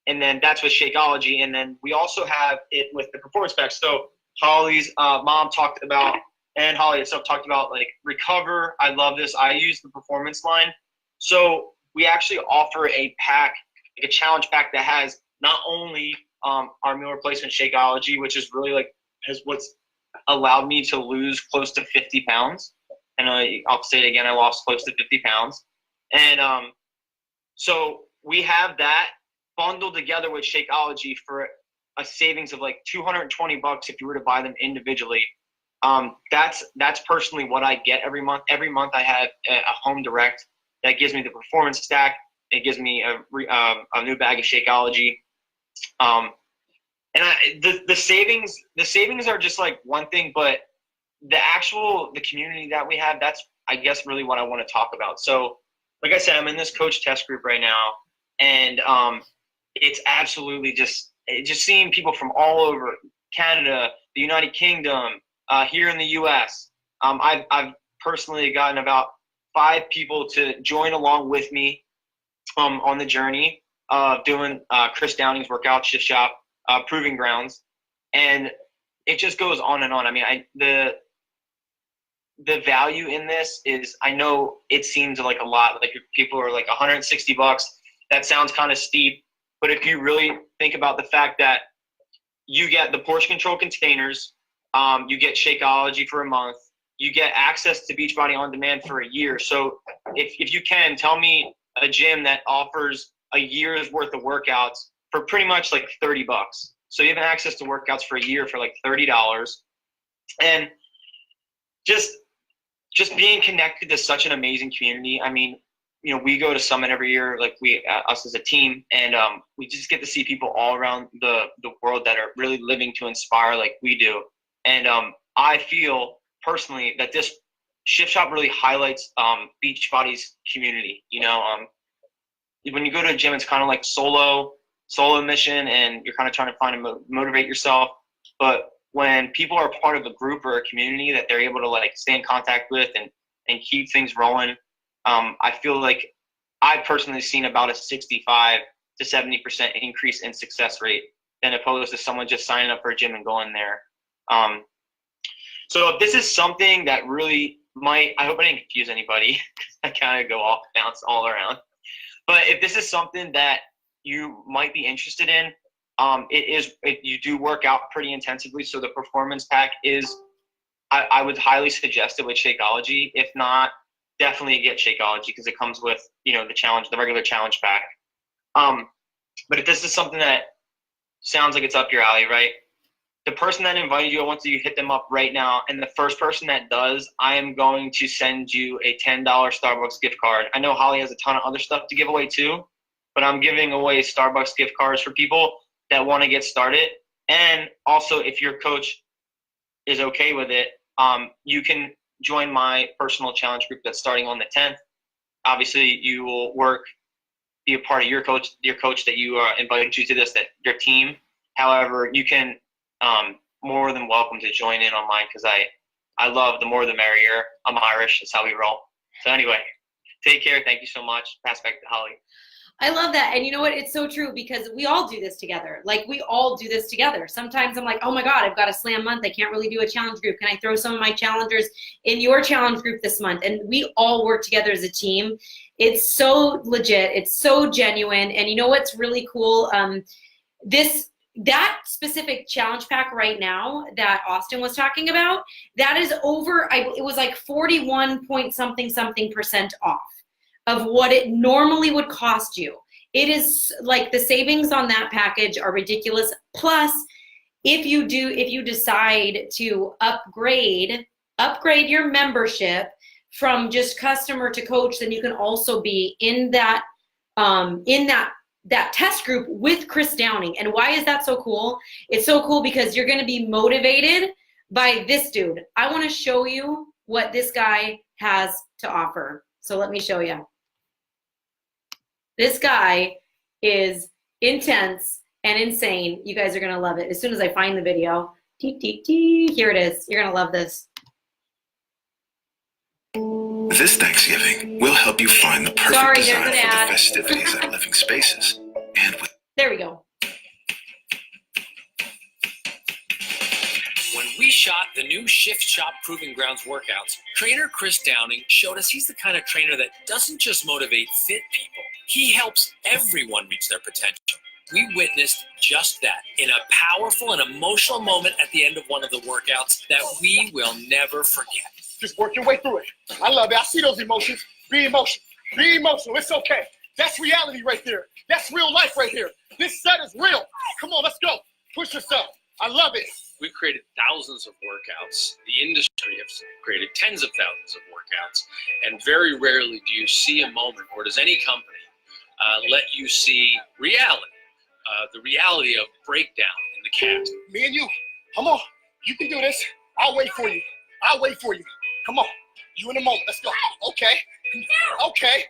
And then that's with Shakeology. And then we also have it with the performance pack. So Holly's mom talked about, and Holly itself talked about, like, Recover. I love this. I use the performance line. So we actually offer a pack, like a challenge pack that has not only our meal replacement Shakeology, which is really like has what's allowed me to lose close to 50 pounds. And I'll say it again, I lost close to 50 pounds. And so we have that bundled together with Shakeology for a savings of like $220 if you were to buy them individually. That's personally what I get every month. Every month I have a home direct that gives me the performance stack. It gives me a new bag of Shakeology. And the savings are just like one thing, but the community that we have, that's, I guess, really what I want to talk about. So like I said, I'm in this coach test group right now, and it's absolutely just seeing people from all over Canada, the United Kingdom, here in the US. I've personally gotten about 5 people to join along with me on the journey of doing Chris Downing's workout Shift Shop Proving Grounds, and it just goes on and on. I mean, the value in this is, I know it seems like a lot, like people are like $160. That sounds kind of steep, but if you really think about the fact that you get the portion control containers, you get Shakeology for a month, you get access to Beachbody On Demand for a year. So if you can, tell me a gym that offers a year's worth of workouts for pretty much like $30. So you have access to workouts for a year for like $30. And just being connected to such an amazing community. I mean, you know, we go to Summit every year, like us as a team, and we just get to see people all around the world that are really living to inspire like we do. And I feel personally that this Shift Shop really highlights Beachbody's community. You know, when you go to a gym, it's kind of like solo mission, and you're kind of trying to find and motivate yourself. But when people are part of a group or a community that they're able to like stay in contact with and keep things rolling, I feel like I've personally seen about a 65 to 70% increase in success rate than opposed to someone just signing up for a gym and going there. So if this is something that really I hope I didn't confuse anybody. I kind of go off bounce all around. But if this is something that you might be interested in, you do work out pretty intensively. So the performance pack is, I would highly suggest it with Shakeology. If not, definitely get Shakeology because it comes with, you know, the regular challenge pack. But if this is something that sounds like it's up your alley, right? The person that invited you, I want you to hit them up right now. And the first person that does, I am going to send you a $10 Starbucks gift card. I know Holly has a ton of other stuff to give away too, but I'm giving away Starbucks gift cards for people that want to get started. And also, if your coach is okay with it, you can join my personal challenge group that's starting on the 10th. Obviously, you will be a part of your coach that you invited you to this, that your team. However, you can more than welcome to join in on mine because I love the more the merrier. I'm Irish. That's how we roll. So anyway, take care. Thank you so much. Pass back to Holly. I love that. And you know what? It's so true because we all do this together. Like, we all do this together. Sometimes I'm like, oh my God, I've got a slam month. I can't really do a challenge group. Can I throw some of my challengers in your challenge group this month? And we all work together as a team. It's so legit. It's so genuine. And you know what's really cool? That specific challenge pack right now that Austin was talking about, that is over, it was like 41 point something% off of what it normally would cost you. It is like the savings on that package are ridiculous. Plus, if you decide to upgrade your membership from just customer to coach, then you can also be in that test group with Chris Downing. And why is that so cool? It's so cool because you're going to be motivated by this dude. I want to show you what this guy has to offer. So let me show you. This guy is intense and insane. You guys are going to love it. As soon as I find the video, here it is. You're going to love this. This Thanksgiving, we'll help you find the perfect design for the festivities at Living Spaces. And with There we go. When we shot the new Shift Shop Proving Grounds workouts, trainer Chris Downing showed us he's the kind of trainer that doesn't just motivate fit people. He helps everyone reach their potential. We witnessed just that in a powerful and emotional moment at the end of one of the workouts that we will never forget. Just work your way through it. I love it. I see those emotions. Be emotional. Be emotional. It's okay. That's reality right there. That's real life right here. This set is real. Come on, let's go. Push yourself. I love it. We've created thousands of workouts. The industry has created tens of thousands of workouts. And very rarely do you see a moment, or does any company let you see reality, the reality of breakdown in the cast. Me and you. Come on. You can do this. I'll wait for you. I'll wait for you. Come on. You in a moment. Let's go. Okay. Okay.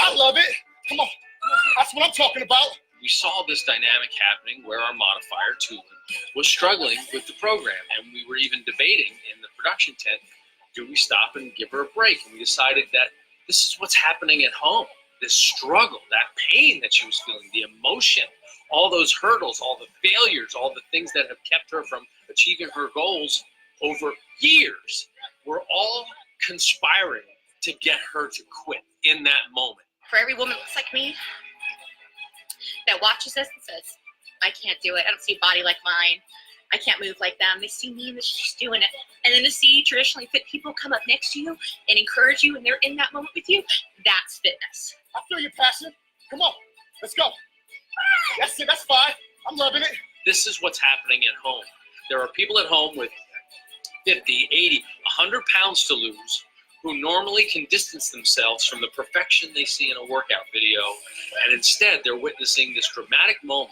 I love it. Come on. That's what I'm talking about. We saw this dynamic happening where our modifier, Tulin, was struggling with the program. And we were even debating in the production tent, do we stop and give her a break? And we decided that this is what's happening at home. This struggle, that pain that she was feeling, the emotion, all those hurdles, all the failures, all the things that have kept her from achieving her goals over years, were all conspiring to get her to quit in that moment. For every woman that looks like me that watches this and says, I can't do it, I don't see a body like mine, I can't move like them, they see me and she's doing it. And then to see traditionally fit people come up next to you and encourage you and they're in that moment with you, that's fitness. I feel your passion. Come on. Let's go. That's it. That's fine. I'm loving it. This is what's happening at home. There are people at home with 50, 80, 100 pounds to lose who normally can distance themselves from the perfection they see in a workout video, and instead they're witnessing this dramatic moment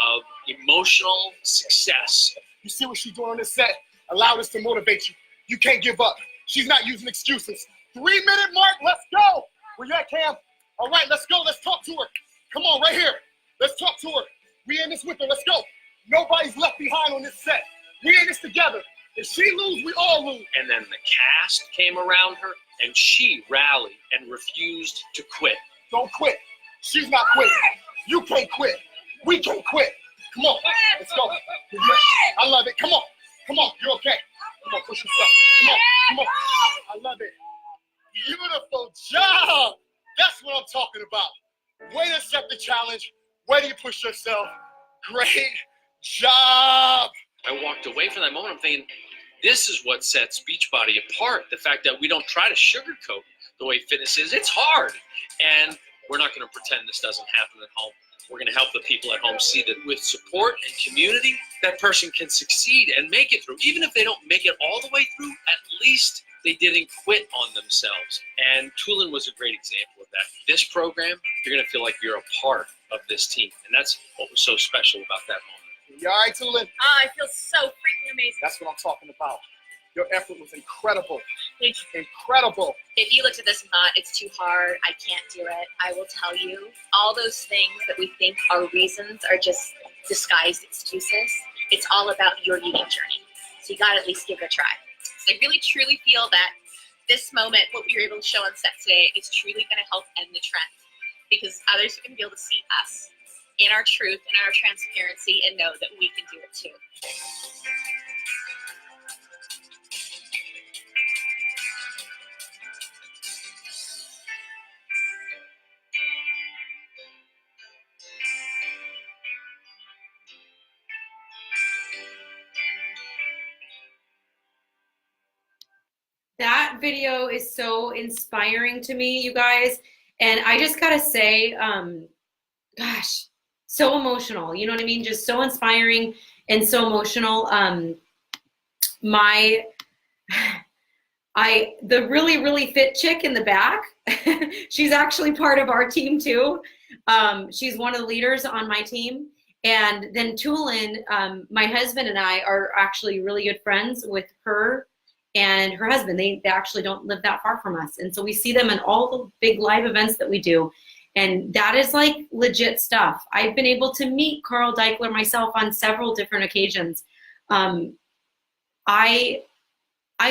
of emotional success. You see what she's doing on this set? Allowed us to motivate you. You can't give up. She's not using excuses. 3-minute mark. Let's go. Where you at, Cam? All right, let's go. Let's talk to her. Come on, right here. Let's talk to her. We in this with her. Let's go. Nobody's left behind on this set. We in this together. If she lose, we all lose. And then the cast came around her, and she rallied and refused to quit. Don't quit. She's not quitting. You can't quit. We can't quit. Come on. Let's go. I love it. Come on. Come on. You're okay. Come on. Push yourself. Come on. Come on. I love it. Beautiful job. That's what I'm talking about. Way to accept the challenge. Way to push yourself. Great job. I walked away from that moment. I'm thinking, this is what sets Beachbody apart. The fact that we don't try to sugarcoat the way fitness is. It's hard. And we're not going to pretend this doesn't happen at home. We're going to help the people at home see that with support and community, that person can succeed and make it through. Even if they don't make it all the way through, at least they didn't quit on themselves. And Tulin was a great example of that. This program, you're going to feel like you're a part of this team. And that's what was so special about that moment. You all right, Tulin? I feel so freaking amazing. That's what I'm talking about. Your effort was incredible. Thank you. Incredible. If you looked at this and thought, it's too hard, I can't do it, I will tell you, all those things that we think are reasons are just disguised excuses. It's all about your unique journey. So you got to at least give it a try. So I really, truly feel that this moment, what we were able to show on set today, is truly going to help end the trend. Because others are going to be able to see us in our truth and our transparency and know that we can do it too. That video is so inspiring to me, you guys. And I just gotta say, gosh, so emotional. You know what I mean? Just so inspiring and so emotional. The really, really fit chick in the back, she's actually part of our team too. She's one of the leaders on my team. And then Tulin, my husband and I are actually really good friends with her and her husband. They actually don't live that far from us. And so we see them in all the big live events that we do. And that is like legit stuff. I've been able to meet Carl Deichler myself on several different occasions. I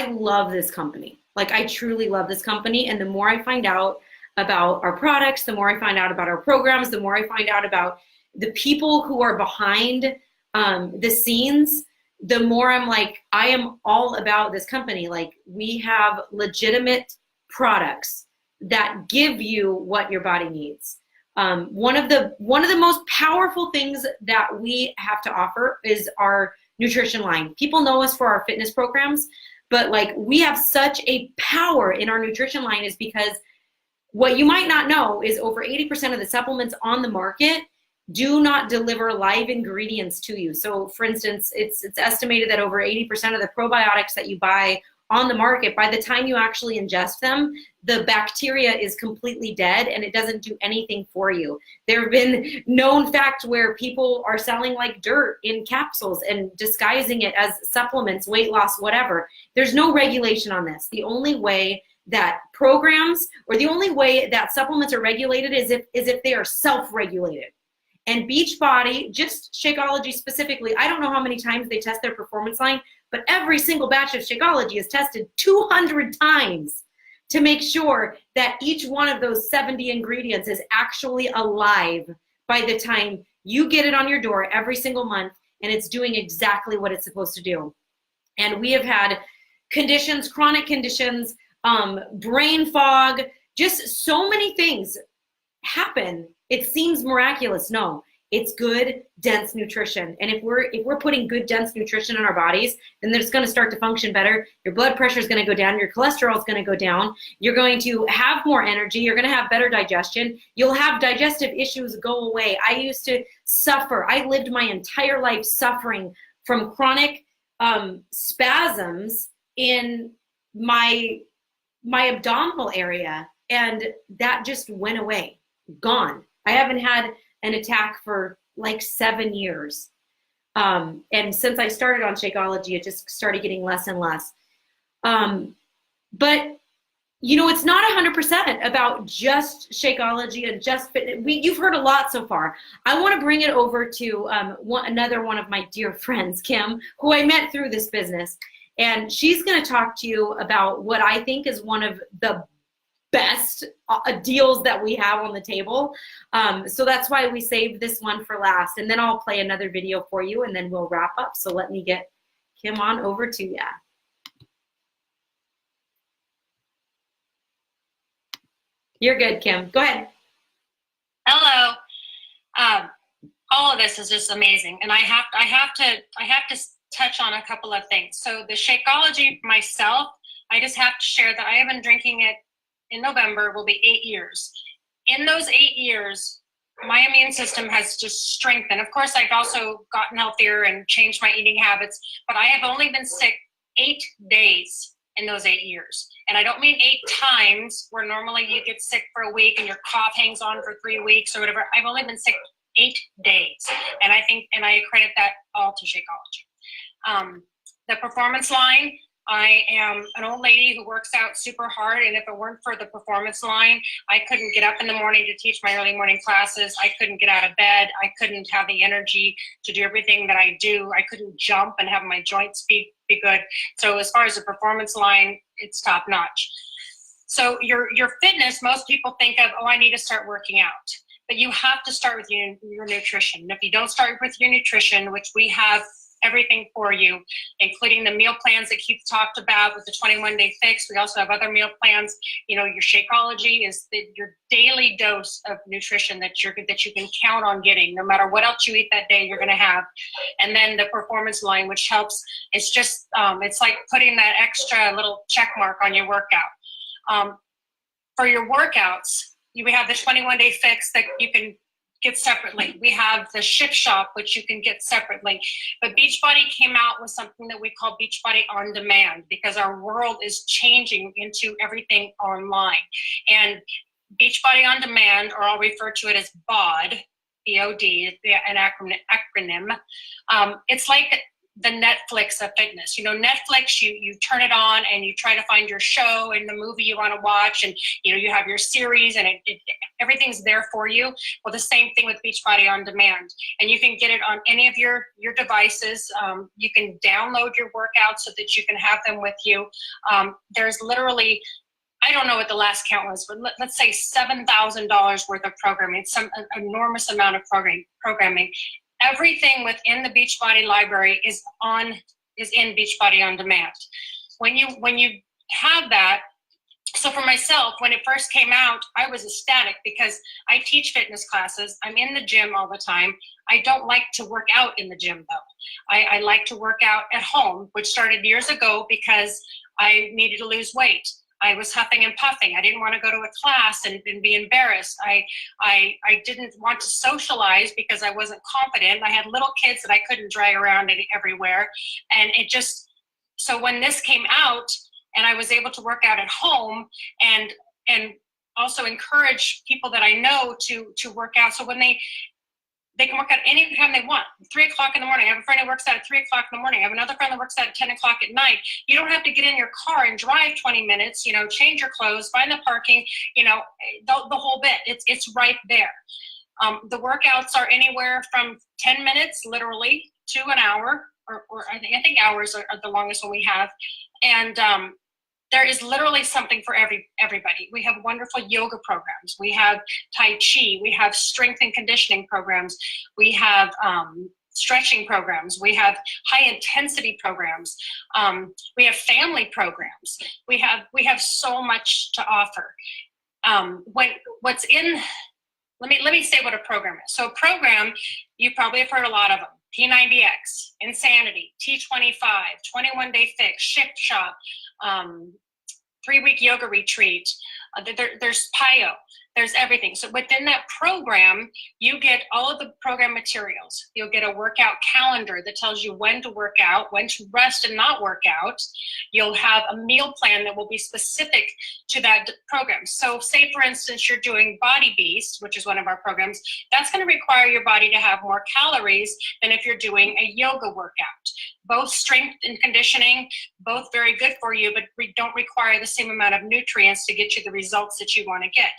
love this company. Like, I truly love this company. And the more I find out about our products, the more I find out about our programs, the more I find out about the people who are behind the scenes, the more I'm like, I am all about this company. Like, we have legitimate products that give you what your body needs. One of the most powerful things that we have to offer is our nutrition line. People know us for our fitness programs, but like, we have such a power in our nutrition line is because what you might not know is over 80% of the supplements on the market do not deliver live ingredients to you. So for instance, it's estimated that over 80% of the probiotics that you buy on the market, by the time you actually ingest them, the bacteria is completely dead and it doesn't do anything for you. There have been known facts where people are selling like dirt in capsules and disguising it as supplements, weight loss, whatever. There's no regulation on this. The only way that programs or the only way that supplements are regulated is if they are self-regulated. And Beachbody, just Shakeology specifically, I don't know how many times they test their performance line, but every single batch of Shakeology is tested 200 times to make sure that each one of those 70 ingredients is actually alive by the time you get it on your door every single month, and it's doing exactly what it's supposed to do. And we have had conditions, chronic conditions, brain fog, just so many things happen. It seems miraculous. No, it's good, dense nutrition. And if we're putting good, dense nutrition in our bodies, then it's going to start to function better. Your blood pressure is going to go down. Your cholesterol is going to go down. You're going to have more energy. You're going to have better digestion. You'll have digestive issues go away. I used to suffer. I lived my entire life suffering from chronic spasms in my abdominal area, and that just went away, gone. I haven't had an attack for like 7 years. And since I started on Shakeology, it just started getting less and less. But, you know, it's not 100% about just Shakeology and just fitness. You've heard a lot so far. I want to bring it over to another one of my dear friends, Kim, who I met through this business. And she's going to talk to you about what I think is one of the best deals that we have on the table. So that's why we saved this one for last. And then I'll play another video for you and then we'll wrap up. So let me get Kim on over to you. You're good, Kim. Go ahead. Hello. All of this is just amazing. And I have to touch on a couple of things. So the Shakeology myself, I just have to share that I have been drinking it in November, will be 8 years. In those 8 years, my immune system has just strengthened. Of course, I've also gotten healthier and changed my eating habits, but I have only been sick 8 days in those 8 years. And I don't mean 8 times where normally you get sick for a week and your cough hangs on for 3 weeks or whatever. I've only been sick 8 days. And I credit that all to Shakeology. The performance line, I am an old lady who works out super hard, and if it weren't for the performance line, I couldn't get up in the morning to teach my early morning classes. I couldn't get out of bed. I couldn't have the energy to do everything that I do. I couldn't jump and have my joints be good. So as far as the performance line, it's top notch. So your fitness, most people think of, oh, I need to start working out. But you have to start with your nutrition. And if you don't start with your nutrition, which we have everything for you, including the meal plans that Keith talked about with the 21-day fix. We also have other meal plans. You know, your Shakeology is your daily dose of nutrition that you can count on getting. No matter what else you eat that day, you're going to have. And then the performance line, which helps. It's just it's like putting that extra little check mark on your workout. For your workouts, we have the 21-day fix that you can get separately. We have the Ship Shop, which you can get separately. But Beachbody came out with something that we call Beachbody On Demand, because our world is changing into everything online. And Beachbody On Demand, or I'll refer to it as BOD, B-O-D, an acronym. It's like the Netflix of fitness. You know, Netflix, you turn it on and you try to find your show and the movie you want to watch, and you have your series, and everything's there for you. Well, the same thing with Beachbody On Demand, and you can get it on any of your devices. You can download your workouts so that you can have them with you. There's literally, I don't know what the last count was, but let's say $7,000 worth of programming. It's some enormous amount of programming. Everything within the Beachbody library is in Beachbody On Demand. When you have that, so for myself, when it first came out, I was ecstatic because I teach fitness classes. I'm in the gym all the time. I don't like to work out in the gym though. I like to work out at home, which started years ago because I needed to lose weight. I was huffing and puffing. I didn't want to go to a class and be embarrassed. I didn't want to socialize because I wasn't confident. I had little kids that I couldn't drag around everywhere. And so when this came out and I was able to work out at home and also encourage people that I know to work out. So when they can work out anytime they want. 3 o'clock in the morning. I have a friend who works out at 3 o'clock in the morning. I have another friend that works out at 10 o'clock at night. You don't have to get in your car and drive 20 minutes, change your clothes, find the parking, the whole bit. It's right there. The workouts are anywhere from 10 minutes, literally, to an hour, or I think hours are the longest one we have. And there is literally something for everybody. We have wonderful yoga programs. We have Tai Chi. We have strength and conditioning programs. We have stretching programs. We have high intensity programs. We have family programs. We have so much to offer. Let me say what a program is. So a program, you probably have heard a lot of them. P90X, Insanity, T25, 21-Day Fix, Shift Shop, 3-week yoga retreat. There's PIO. There's everything. So within that program, you get all of the program materials. You'll get a workout calendar that tells you when to work out, when to rest and not work out. You'll have a meal plan that will be specific to that program. So say, for instance, you're doing Body Beast, which is one of our programs. That's going to require your body to have more calories than if you're doing a yoga workout. Both strength and conditioning, both very good for you, but don't require the same amount of nutrients to get you the results that you want to get.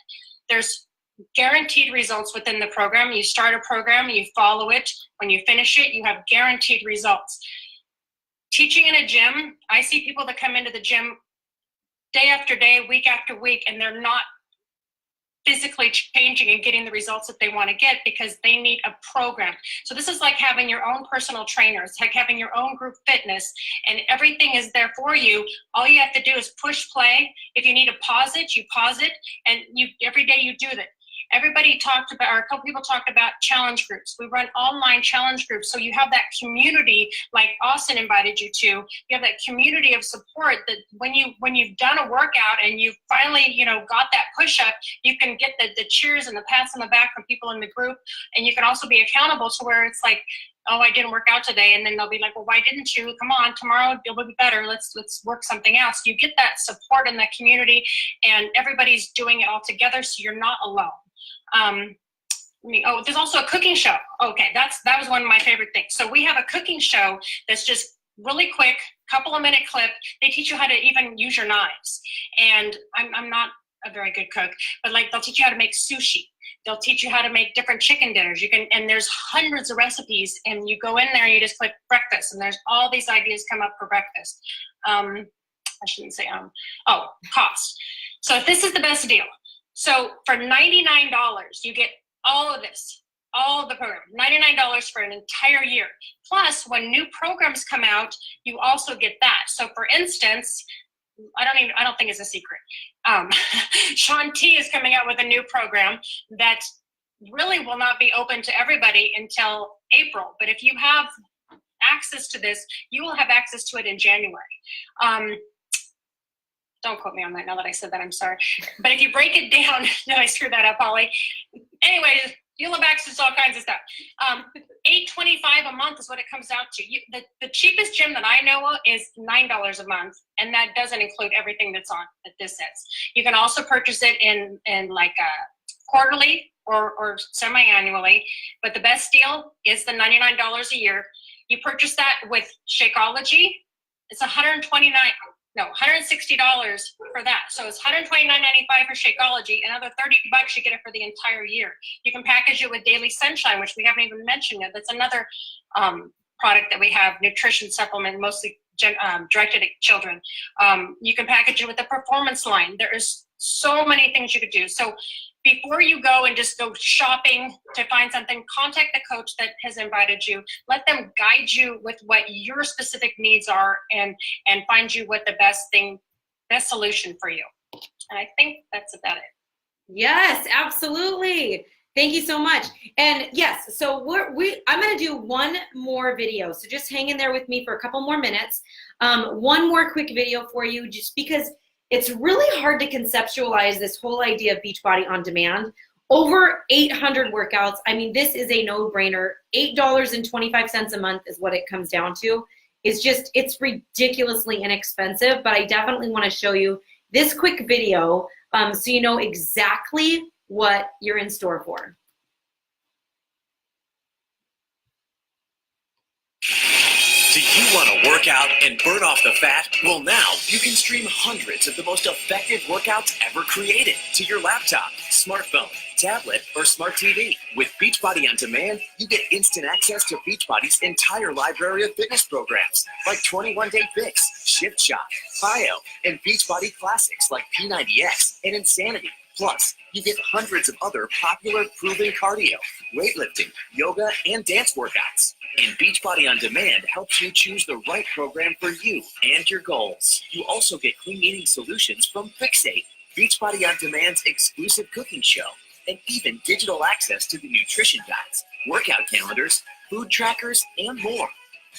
There's guaranteed results within the program. You start a program, you follow it. When you finish it, you have guaranteed results. Teaching in a gym, I see people that come into the gym day after day, week after week, and they're not physically changing and getting the results that they want to get because they need a program. So this is like having your own personal trainer. It's like having your own group fitness, and everything is there for you. All you have to do is push play. If you need to pause it, you pause it, and every day you do that. Everybody talked about, or a couple people talked about challenge groups. We run online challenge groups, so you have that community like Austin invited you to. You have that community of support that when you've done a workout and you've finally got that push up, you can get the cheers and the pats on the back from people in the group, and you can also be accountable to where it's like, oh, I didn't work out today, and then they'll be like, well, why didn't you? Come on, tomorrow it'll be better. Let's work something else. You get that support in that community, and everybody's doing it all together, so you're not alone. There's also a cooking show. Okay, that was one of my favorite things. So we have a cooking show that's just really quick, couple of minute clip. They teach you how to even use your knives. And I'm not a very good cook, but they'll teach you how to make sushi. They'll teach you how to make different chicken dinners. And there's hundreds of recipes, and you go in there and you just click breakfast, and there's all these ideas come up for breakfast. I shouldn't say cost. So this is the best deal. So for $99, you get all of this, all of the program, $99 for an entire year. Plus, when new programs come out, you also get that. So for instance, I don't think it's a secret. Shaun T is coming out with a new program that really will not be open to everybody until April. But if you have access to this, you will have access to it in January. Don't quote me on that now that I said that, I'm sorry. But if you break it down, no, I screwed that up, Holly. Anyways, you'll have access to all kinds of stuff. $8.25 a month is what it comes out to. The cheapest gym that I know of is $9 a month, and that doesn't include everything that this is. You can also purchase it in like quarterly or semi-annually, but the best deal is the $99 a year. You purchase that with Shakeology. It's $160 for that. So it's $129.95 for Shakeology. Another $30 you get it for the entire year. You can package it with Daily Sunshine, which we haven't even mentioned yet. That's another product that we have, nutrition supplement, mostly directed at children. You can package it with a performance line. There is so many things you could do. So before you go and just go shopping to find something, contact the coach that has invited you. Let them guide you with what your specific needs are and find you what the best solution for you. And I think that's about it. Yes, absolutely. Thank you so much. And yes, so I'm going to do one more video. So just hang in there with me for a couple more minutes. One more quick video for you, just because it's really hard to conceptualize this whole idea of Beachbody on demand. Over 800 workouts. I mean, this is a no-brainer. $8.25 a month is what it comes down to. It's ridiculously inexpensive, but I definitely want to show you this quick video so you know exactly what you're in store for. Do you want to work out and burn off the fat? Well, now you can stream hundreds of the most effective workouts ever created to your laptop, smartphone, tablet, or smart TV. With Beachbody On Demand, you get instant access to Beachbody's entire library of fitness programs, like 21 Day Fix, Shift Shock, Bio, and Beachbody classics like P90X and Insanity. Plus, you get hundreds of other popular proven cardio, weightlifting, yoga, and dance workouts. And Beachbody On Demand helps you choose the right program for you and your goals. You also get clean eating solutions from Fixate, Beachbody On Demand's exclusive cooking show, and even digital access to the nutrition guides, workout calendars, food trackers, and more.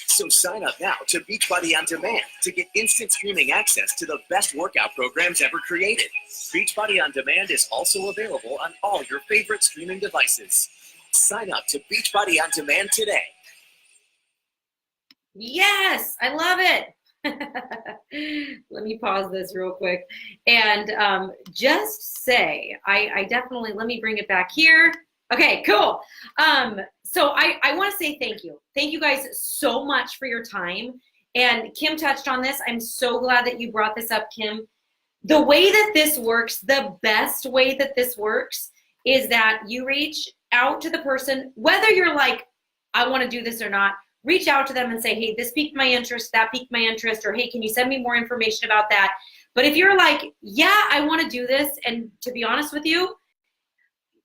So sign up now to Beachbody On Demand to get instant streaming access to the best workout programs ever created. Beachbody On Demand is also available on all your favorite streaming devices. Sign up to Beachbody On Demand today. Yes, I love it. Let me pause this real quick and just say, I definitely, let me bring it back here. Okay, cool. So I want to say thank you. Thank you guys so much for your time. And Kim touched on this. I'm so glad that you brought this up, Kim. The way that this works, the best way that this works is that you reach out to the person, whether you're like, I want to do this or not, reach out to them and say, hey, this piqued my interest, that piqued my interest, or hey, can you send me more information about that? But if you're like, yeah, I want to do this, and to be honest with you,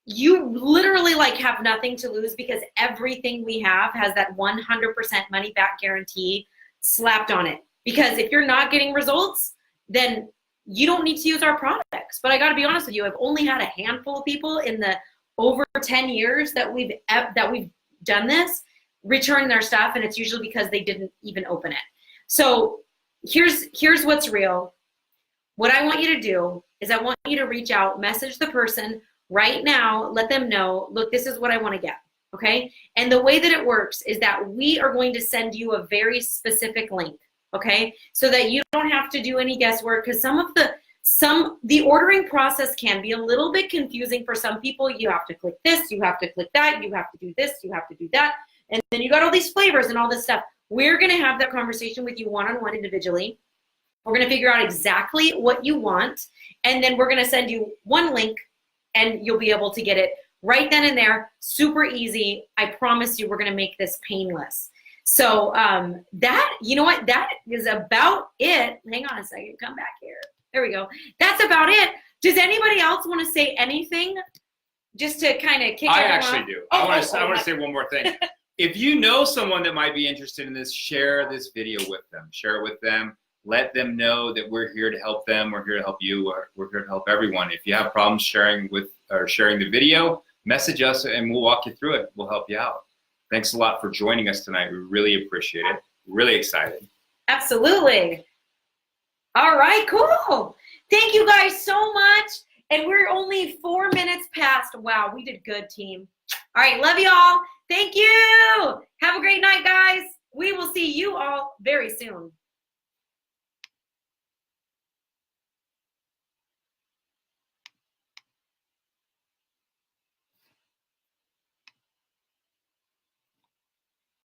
you literally like have nothing to lose, because everything we have has that 100% money back guarantee slapped on it. Because if you're not getting results, then you don't need to use our products. But I got to be honest with you, I've only had a handful of people in the over 10 years that we've done this return their stuff, and it's usually because they didn't even open it. So here's what's real. What I want you to do is I want you to reach out, message the person right now, let them know, look, this is what I want to get, okay? And the way that it works is that we are going to send you a very specific link, okay? So that you don't have to do any guesswork, because the ordering process can be a little bit confusing for some people. You have to click this, you have to click that, you have to do this, you have to do that. And then you got all these flavors and all this stuff. We're going to have that conversation with you one-on-one individually. We're going to figure out exactly what you want. And then we're going to send you one link, and you'll be able to get it right then and there. Super easy. I promise you, we're going to make this painless. So you know what? That is about it. Hang on a second. Come back here. There we go. That's about it. Does anybody else want to say anything? Just to kind of kick it off? I actually do. I want to say one more thing. If you know someone that might be interested in this, share this video with them. Share it with them. Let them know that we're here to help them. We're here to help you. We're here to help everyone. If you have problems sharing the video, message us and we'll walk you through it. We'll help you out. Thanks a lot for joining us tonight. We really appreciate it. Really excited. Absolutely. All right, cool. Thank you guys so much. And we're only 4 minutes past. Wow, we did good, team. All right, love you all. Thank you. Have a great night, guys. We will see you all very soon.